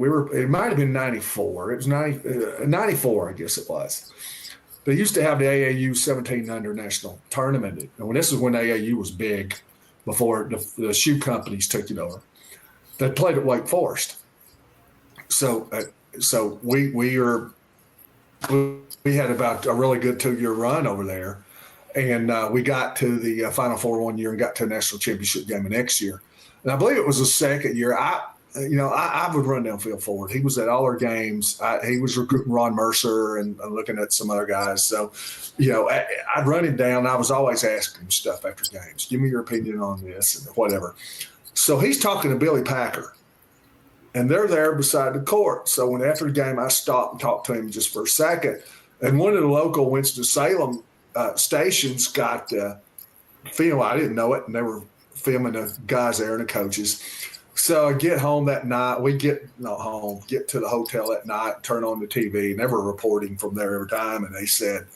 it might have been 94. It was 94, I guess it was. They used to have the AAU 17 under national tournament. And this is when AAU was big, before the shoe companies took it over. They played at Wake Forest. So we had about a really good 2-year run over there. And we got to the Final Four one year and got to a national championship game the next year. And I believe it was the second year. I would run down Phil Ford. He was at all our games. He was recruiting Ron Mercer and looking at some other guys. So, I'd run him down. I was always asking him stuff after games. Give me your opinion on this and whatever. So he's talking to Billy Packer, and they're there beside the court. So after the game, I stopped and talked to him just for a second. And one of the local Winston-Salem stations got film. I didn't know it, and they were filming the guys there and the coaches. So I get home that night. Get to the hotel that night, turn on the TV, and they were reporting from there every time. And they said,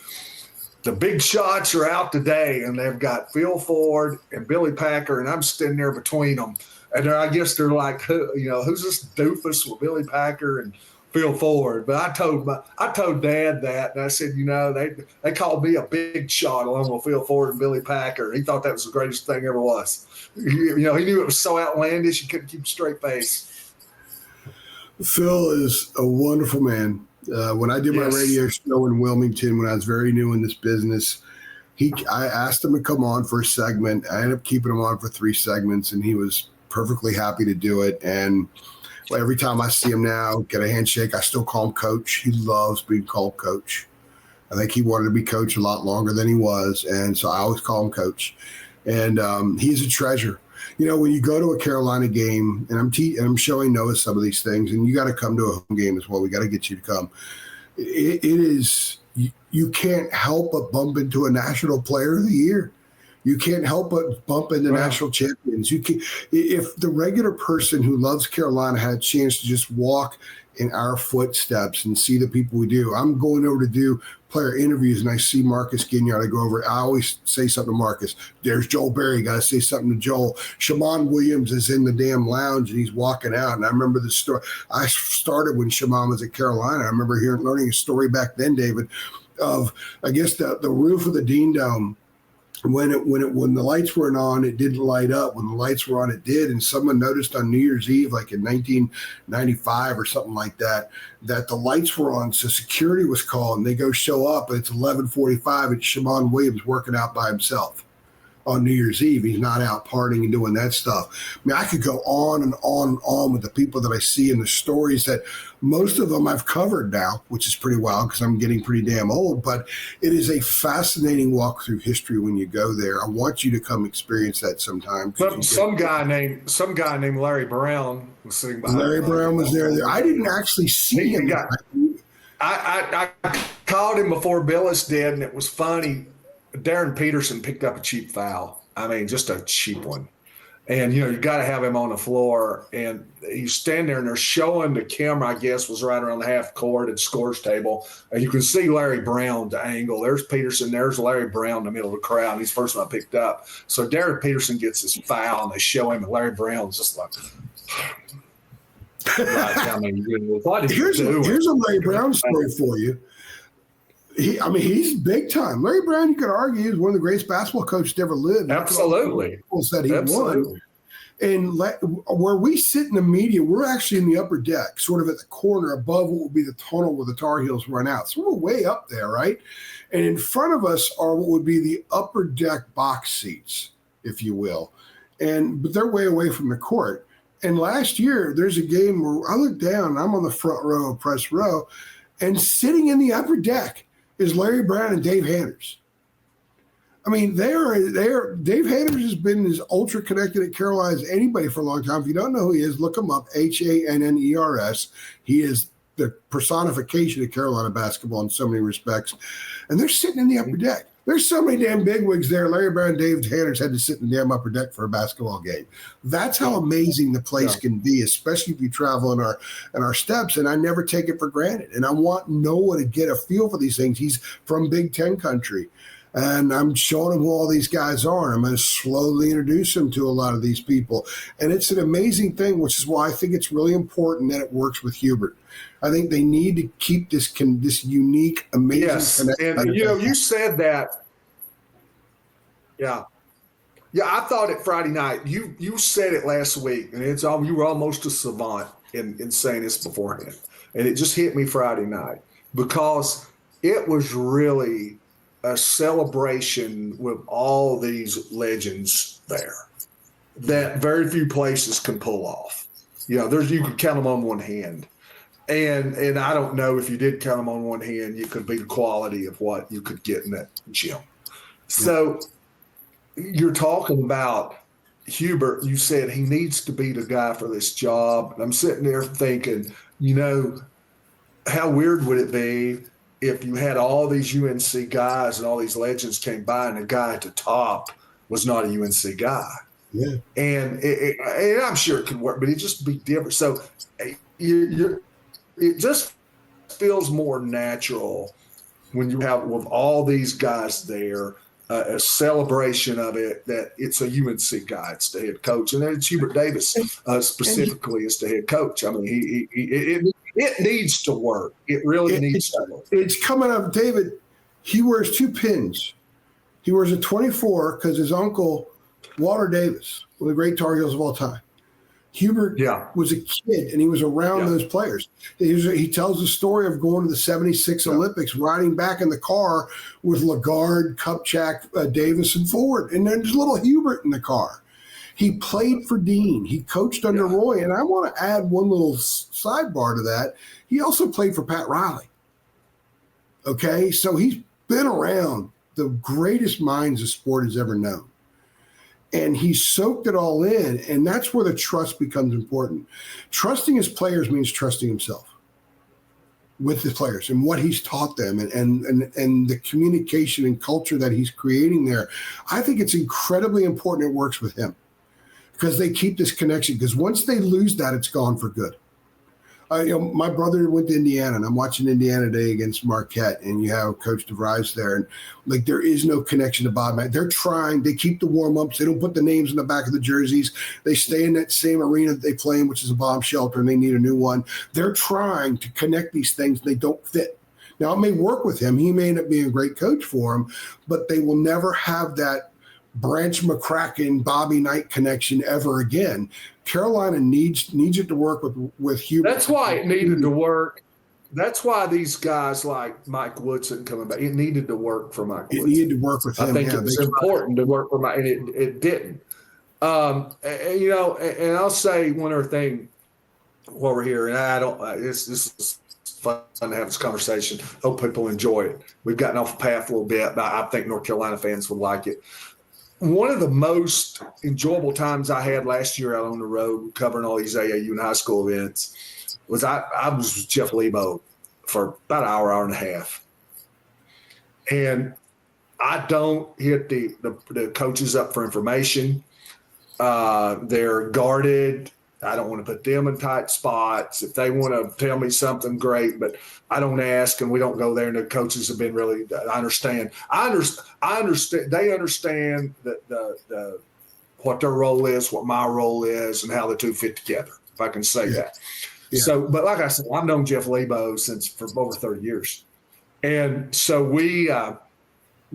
the big shots are out today, and they've got Phil Ford and Billy Packer, and I'm standing there between them. And I guess they're like, who's this doofus with Billy Packer and Phil Ford? But I told Dad that, and I said, they called me a big shot along with Phil Ford and Billy Packer. He thought that was the greatest thing ever was. He knew it was so outlandish he couldn't keep a straight face. Phil is a wonderful man. When I did my radio show in Wilmington, when I was very new in this business, I asked him to come on for a segment. I ended up keeping him on for 3 segments, and he was perfectly happy to do it. And every time I see him now, get a handshake, I still call him Coach. He loves being called Coach. I think he wanted to be coach a lot longer than he was, and so I always call him Coach. And he's a treasure. When you go to a Carolina game, and I'm showing Noah some of these things, and you got to come to a home game as well. We got to get you to come. It is you can't help but bump into a National Player of the Year. You can't help but bump into national champions. You can, if the regular person who loves Carolina had a chance to just walk in our footsteps and see the people we do. I'm going over to do player interviews, and I see Marcus Gignard. I go over. I always say something to Marcus. There's Joel Berry. Got to say something to Joel. Shammond Williams is in the damn lounge, and he's walking out. And I remember the story. I started when Shammond was at Carolina. I remember learning a story back then, David, of I guess the roof of the Dean Dome. When the lights weren't on, it didn't light up. When the lights were on, it did. And someone noticed on New Year's Eve, like in 1995 or something like that, that the lights were on. So security was called, and they go show up, and it's 11:45. It's Shammond Williams working out by himself on New Year's Eve. He's not out partying and doing that stuff. I mean, I could go on and on and on with the people that I see and the stories that most of them I've covered now, which is pretty wild because I'm getting pretty damn old. But it is a fascinating walk through history when you go there. I want you to come experience that sometime. Some guy named Larry Brown was sitting behind. Larry Brown was there. I didn't actually see him. I called him before Billis did, and it was funny. Darren Peterson picked up a cheap foul. I mean, just a cheap one. And, you got to have him on the floor. And he's standing there, and they're showing the camera, I guess, was right around the half court and scores table. And you can see Larry Brown's angle. There's Peterson. There's Larry Brown in the middle of the crowd. He's the first one I picked up. So Darren Peterson gets his foul, and they show him, and Larry Brown's just like – I mean, here's a Larry Brown story for you. He's big time. Larry Brown, you could argue, is one of the greatest basketball coaches to ever live. Absolutely. People said he won. And where we sit in the media, we're actually in the upper deck, sort of at the corner above what would be the tunnel where the Tar Heels run out. So we're way up there, right? And in front of us are what would be the upper deck box seats, if you will. But they're way away from the court. And last year, there's a game where I look down, and I'm on the front row, press row, and sitting in the upper deck is Larry Brown and Dave Hanners. I mean, Dave Hanners has been as ultra connected at Carolina as anybody for a long time. If you don't know who he is, look him up, Hanners. He is the personification of Carolina basketball in so many respects. And they're sitting in the upper deck. There's so many damn bigwigs there. Larry Brown and Dave Hanners had to sit in the damn upper deck for a basketball game. That's how amazing the place can be, especially if you travel in our steps. And I never take it for granted. And I want Noah to get a feel for these things. He's from Big Ten country. And I'm showing him who all these guys are. And I'm going to slowly introduce him to a lot of these people. And it's an amazing thing, which is why I think it's really important that it works with Hubert. I think they need to keep this unique, amazing connection. And you said that. Yeah. I thought it Friday night. You said it last week, and you were almost a savant in saying this beforehand. And it just hit me Friday night because it was really a celebration with all these legends there that very few places can pull off. You could count them on one hand. And I don't know if you did count them on one hand, you could be the quality of what you could get in that gym. So you're talking about Hubert. You said he needs to be the guy for this job. And I'm sitting there thinking, how weird would it be if you had all these UNC guys and all these legends came by and the guy at the top was not a UNC guy? Yeah. And I'm sure it could work, but it'd just be different. So it just feels more natural when you have with all these guys there, a celebration of it, that it's a UNC guy, it's the head coach. And then it's Hubert Davis specifically as the head coach. I mean, it needs to work. It really needs to work. It's coming up, David. He wears 2 pins. He wears a 24 because his uncle, Walter Davis, one of the great Tar Heels of all time. Hubert was a kid, and he was around those players. He tells the story of going to the 76 Olympics, riding back in the car with Lagarde, Kupchak, Davis, and Ford. And there's little Hubert in the car. He played for Dean. He coached under Roy. And I want to add one little sidebar to that. He also played for Pat Riley. Okay? So he's been around the greatest minds the sport has ever known. And he soaked it all in, and that's where the trust becomes important. Trusting his players means trusting himself. with the players and what he's taught them and the communication and culture that he's creating there. I think it's incredibly important it works with him because they keep this connection, because once they lose that, it's gone for good. My brother went to Indiana, and I'm watching Indiana today against Marquette, and you have Coach DeVries there, and like there is no connection to Bob. They're trying. They keep the warm-ups. They don't put the names in the back of the jerseys. They stay in that same arena that they play in, which is a bomb shelter, and they need a new one. They're trying to connect these things. They don't fit. Now, it may work with him. He may end up being a great coach for him, but they will never have that Branch McCracken, Bobby Knight connection ever again. Carolina needs it to work with Hubert. That's why it needed to work. That's why these guys like Mike Woodson coming back, it needed to work for Mike Woodson. It needed to work with him. I think it was important to work for Mike, and it didn't. And I'll say one other thing while we're here, and this is fun to have this conversation. Hope people enjoy it. We've gotten off the path a little bit, but I think North Carolina fans would like it. One of the most enjoyable times I had last year out on the road covering all these AAU and high school events was I was with Jeff Lebo for about an hour and a half. And I don't hit the coaches up for information. They're guarded. I don't want to put them in tight spots. If they want to tell me something, great, but I don't ask, and we don't go there. And the coaches have been really. I understand. I understand. They understand that what their role is, what my role is, and how the two fit together. If I can say that. Yeah. So, but like I said, I've known Jeff Lebo for over 30 years, and so we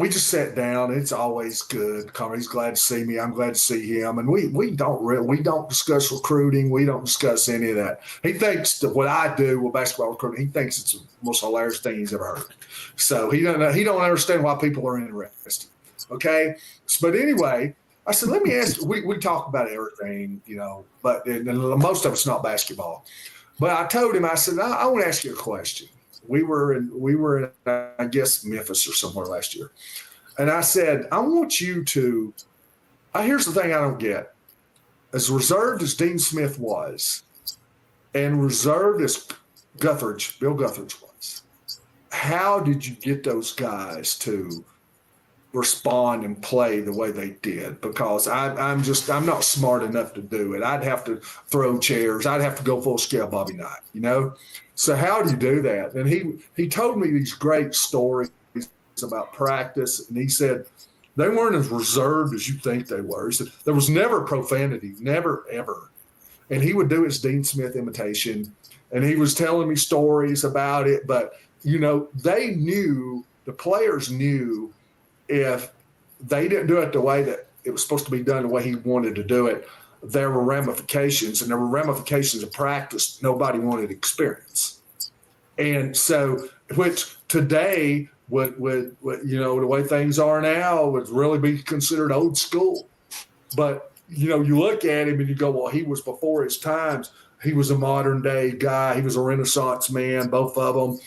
just sat down. It's always good. He's glad to see me. I'm glad to see him. And we don't discuss recruiting. We don't discuss any of that. He thinks that what I do with basketball recruiting, he thinks it's the most hilarious thing he's ever heard. So he don't understand why people are interested. Okay. But anyway, I said, let me ask. We talk about everything, but most of it's not basketball. But I told him, I said, I want to ask you a question. We were in I guess Memphis or somewhere last year, and I said, I want you to. Here's the thing I don't get: as reserved as Dean Smith was, and reserved as Bill Guthridge was, how did you get those guys to respond and play the way they did? Because I'm not smart enough to do it. I'd have to throw chairs. I'd have to go full scale Bobby Knight, So how do you do that? And he told me these great stories about practice, and he said they weren't as reserved as you think they were. He said there was never profanity, never, ever. And he would do his Dean Smith imitation, and he was telling me stories about it. But, the players knew if they didn't do it the way that it was supposed to be done, the way he wanted to do it, there were ramifications, and there were ramifications of practice nobody wanted to experience. And so, which today, with the way things are now, would really be considered old school. But, you look at him and you go, well, he was before his times. He was a modern day guy. He was a Renaissance man, both of them,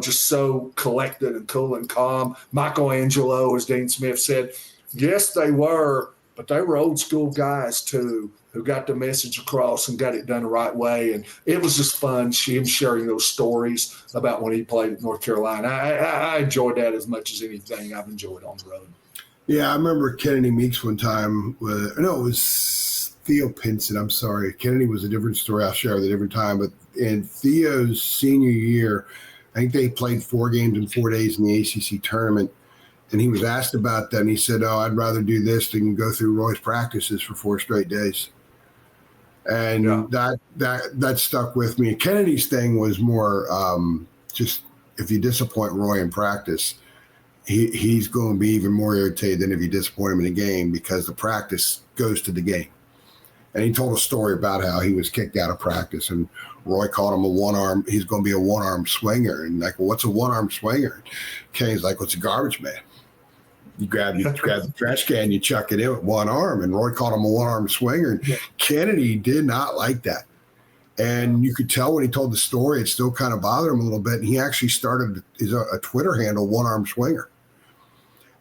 just so collected and cool and calm. Michelangelo, as Dean Smith said, yes, they were, but they were old school guys too, who got the message across and got it done the right way. And it was just fun, him sharing those stories about when he played at North Carolina. I enjoyed that as much as anything I've enjoyed on the road. Yeah, I remember Kennedy Meeks one time. It was Theo Pinson. I'm sorry. Kennedy was a different story. I'll share at a different time. But in Theo's senior year, I think they played 4 games in 4 days in the ACC tournament. And he was asked about that, and he said, I'd rather do this than go through Roy's practices for 4 straight days. And that stuck with me. Kennedy's thing was more just if you disappoint Roy in practice, he's going to be even more irritated than if you disappoint him in a game, because the practice goes to the game. And he told a story about how he was kicked out of practice, and Roy called him he's going to be a one-arm swinger. And like, well, what's a one-arm swinger? Kenny's like, what's a garbage man? You grab the trash can, you chuck it in with one arm. And Roy called him a one-arm swinger. And Kennedy did not like that. And you could tell when he told the story, it still kind of bothered him a little bit. And he actually started a Twitter handle, One-Arm Swinger.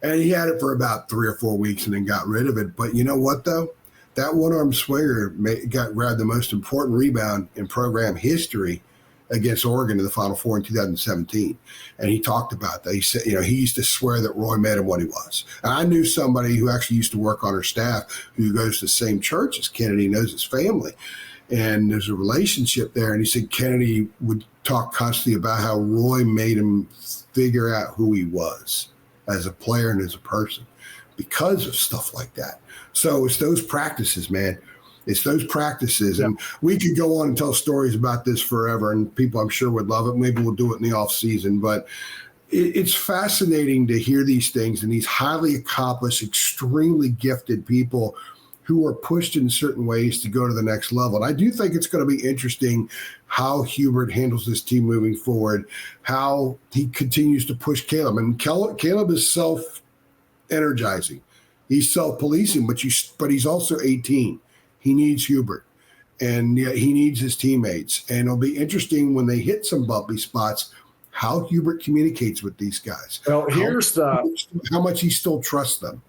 And he had it for about 3 or 4 weeks and then got rid of it. But you know what, though? That one-arm swinger grabbed the most important rebound in program history against Oregon in the Final Four in 2017. And he talked about that. He said, he used to swear that Roy made him what he was. And I knew somebody who actually used to work on her staff who goes to the same church as Kennedy, knows his family. And there's a relationship there. And he said Kennedy would talk constantly about how Roy made him figure out who he was as a player and as a person because of stuff like that. So it's those practices, man. It's those practices. And we could go on and tell stories about this forever, and people I'm sure would love it. Maybe we'll do it in the off season, but it's fascinating to hear these things and these highly accomplished, extremely gifted people who are pushed in certain ways to go to the next level. And I do think it's going to be interesting how Hubert handles this team moving forward, how he continues to push Caleb. And Caleb is self-energizing. He's self-policing, but he's also 18. He needs Hubert, and he needs his teammates. And it'll be interesting when they hit some bumpy spots, how Hubert communicates with these guys. Well, how much he still trusts them.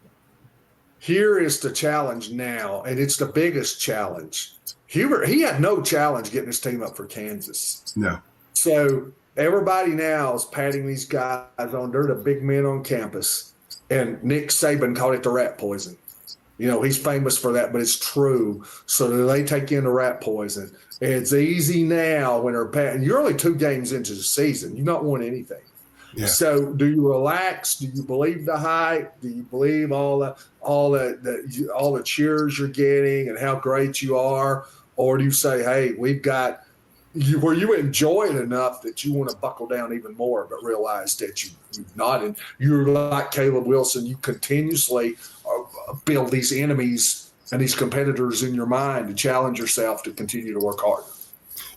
Here is the challenge now, and it's the biggest challenge. Hubert, he had no challenge getting his team up for Kansas. No. So everybody now is patting these guys on. They're the big men on campus. And Nick Saban called it the rat poison. He's famous for that, but it's true. So they take in the rat poison. And it's easy now when they're patting. You're only 2 games into the season. You've not won anything. Yeah. So do you relax? Do you believe the hype? Do you believe all the cheers you're getting and how great you are? Or do you say, hey, we've got you where you enjoy it enough that you want to buckle down even more, but realize that you've not. And you're like Caleb Wilson. You continuously build these enemies and these competitors in your mind to challenge yourself to continue to work hard.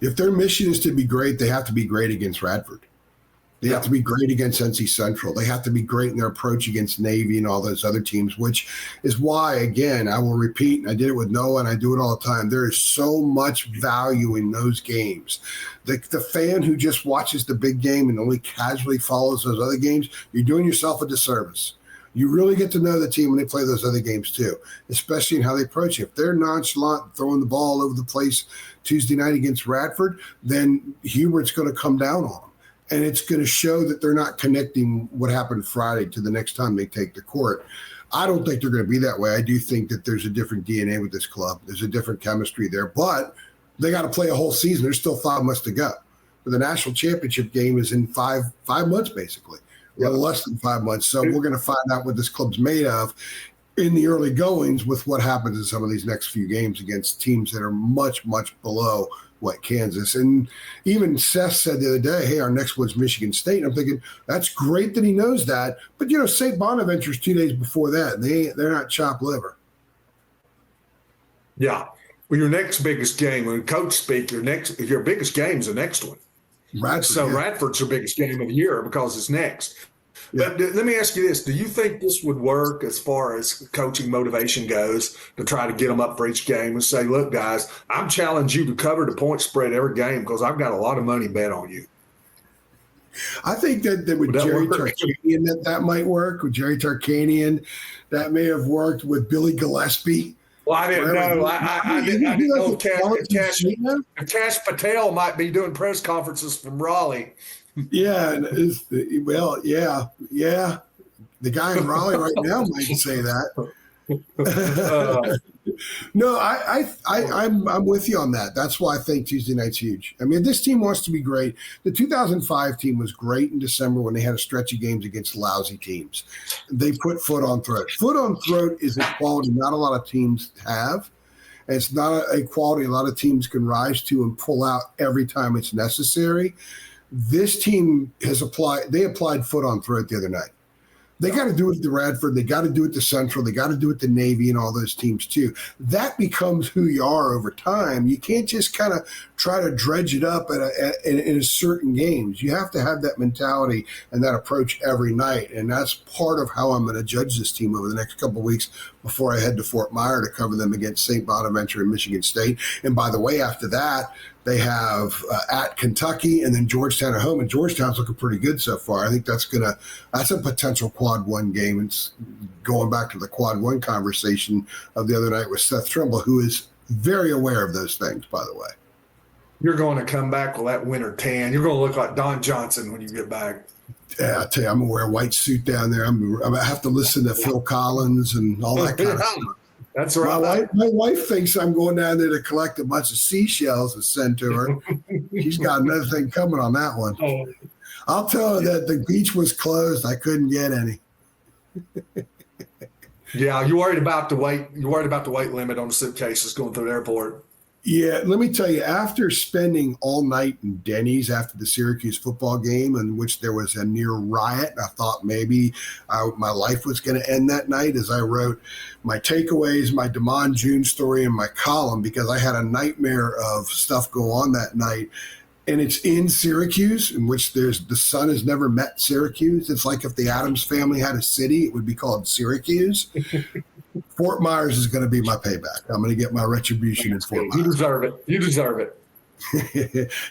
If their mission is to be great, they have to be great against Radford. They have to be great against NC Central. They have to be great in their approach against Navy and all those other teams, which is why, again, I will repeat, and I did it with Noah, and I do it all the time. There is so much value in those games. The fan who just watches the big game and only casually follows those other games, you're doing yourself a disservice. You really get to know the team when they play those other games too, especially in how they approach it. If they're nonchalant, throwing the ball all over the place Tuesday night against Radford, then Hubert's going to come down on them. And it's going to show that they're not connecting what happened Friday to the next time they take the court. I don't think they're going to be that way. I do think that there's a different DNA with this club. There's a different chemistry there. But they got to play a whole season. There's still 5 months to go. But the national championship game is in five months, basically. A little less than 5 months. So we're going to find out what this club's made of in the early goings with what happens in some of these next few games against teams that are much, much below what Kansas. And even Seth said the other day, hey, our next one's Michigan State. And I'm thinking, that's great that he knows that. But, St. Bonaventure's 2 days before that. They're not chopped liver. Yeah. Well, your next biggest game, when coach speak, your biggest game is the next one. Radford's your biggest game of the year because it's next. Yeah. But let me ask you this. Do you think this would work as far as coaching motivation goes to try to get them up for each game and say, look, guys, I'm challenging you to cover the point spread every game because I've got a lot of money bet on you? I think that with Jerry Tarkanian that might work. With Jerry Tarkanian, that may have worked. With Billy Gillespie. Well, I didn't know. I didn't know if Cash Patel might be doing press conferences from Raleigh. Yeah. Yeah. The guy in Raleigh right now might say that. No, I'm with you on that. That's why I think Tuesday night's huge. I mean, this team wants to be great. The 2005 team was great in December when they had a stretch of games against lousy teams. They put foot on throat. Foot on throat is a quality not a lot of teams have. And it's not a quality a lot of teams can rise to and pull out every time it's necessary. This team applied foot on throat the other night. They got to do it to Radford. They got to do it to Central. They got to do it to Navy and all those teams too. That becomes who you are over time. You can't just kind of try to dredge it up in a certain games. You have to have that mentality and that approach every night. And that's part of how I'm going to judge this team over the next couple of weeks before I head to Fort Myer to cover them against St. Bonaventure and Michigan State. And by the way, after that, they have at Kentucky and then Georgetown at home, and Georgetown's looking pretty good so far. I think that's a potential quad one game. It's going back to the quad one conversation of the other night with Seth Trimble, who is very aware of those things, by the way. You're going to come back with that winter tan. You're going to look like Don Johnson when you get back. Yeah, I tell you, I'm gonna wear a white suit down there. I have to listen to Phil Collins and all that kind of stuff. That's right. My wife thinks I'm going down there to collect a bunch of seashells to send to her. She's got another thing coming on that one. I'll tell her that the beach was closed. I couldn't get any. Yeah, you worried about the weight. You worried about the weight limit on the suitcases going through the airport. Yeah, let me tell you, after spending all night in Denny's after the Syracuse football game, in which there was a near riot, I thought maybe my life was going to end that night as I wrote my takeaways, my Damon June story, and my column, because I had a nightmare of stuff go on that night. And it's in Syracuse, in which the sun has never met Syracuse. It's like if the Addams family had a city, it would be called Syracuse. Fort Myers is going to be my payback. I'm going to get my retribution in Fort Myers. You deserve it. You deserve it.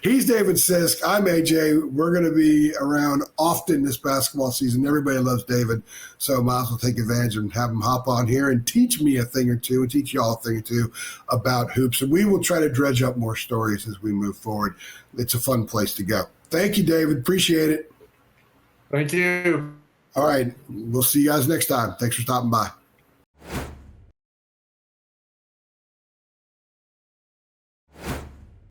He's David Sisk. I'm AJ. We're going to be around often this basketball season. Everybody loves David, so I might as well take advantage and have him hop on here and teach me a thing or two and teach y'all a thing or two about hoops. And we will try to dredge up more stories as we move forward. It's a fun place to go. Thank you, David. Appreciate it. Thank you. All right. We'll see you guys next time. Thanks for stopping by.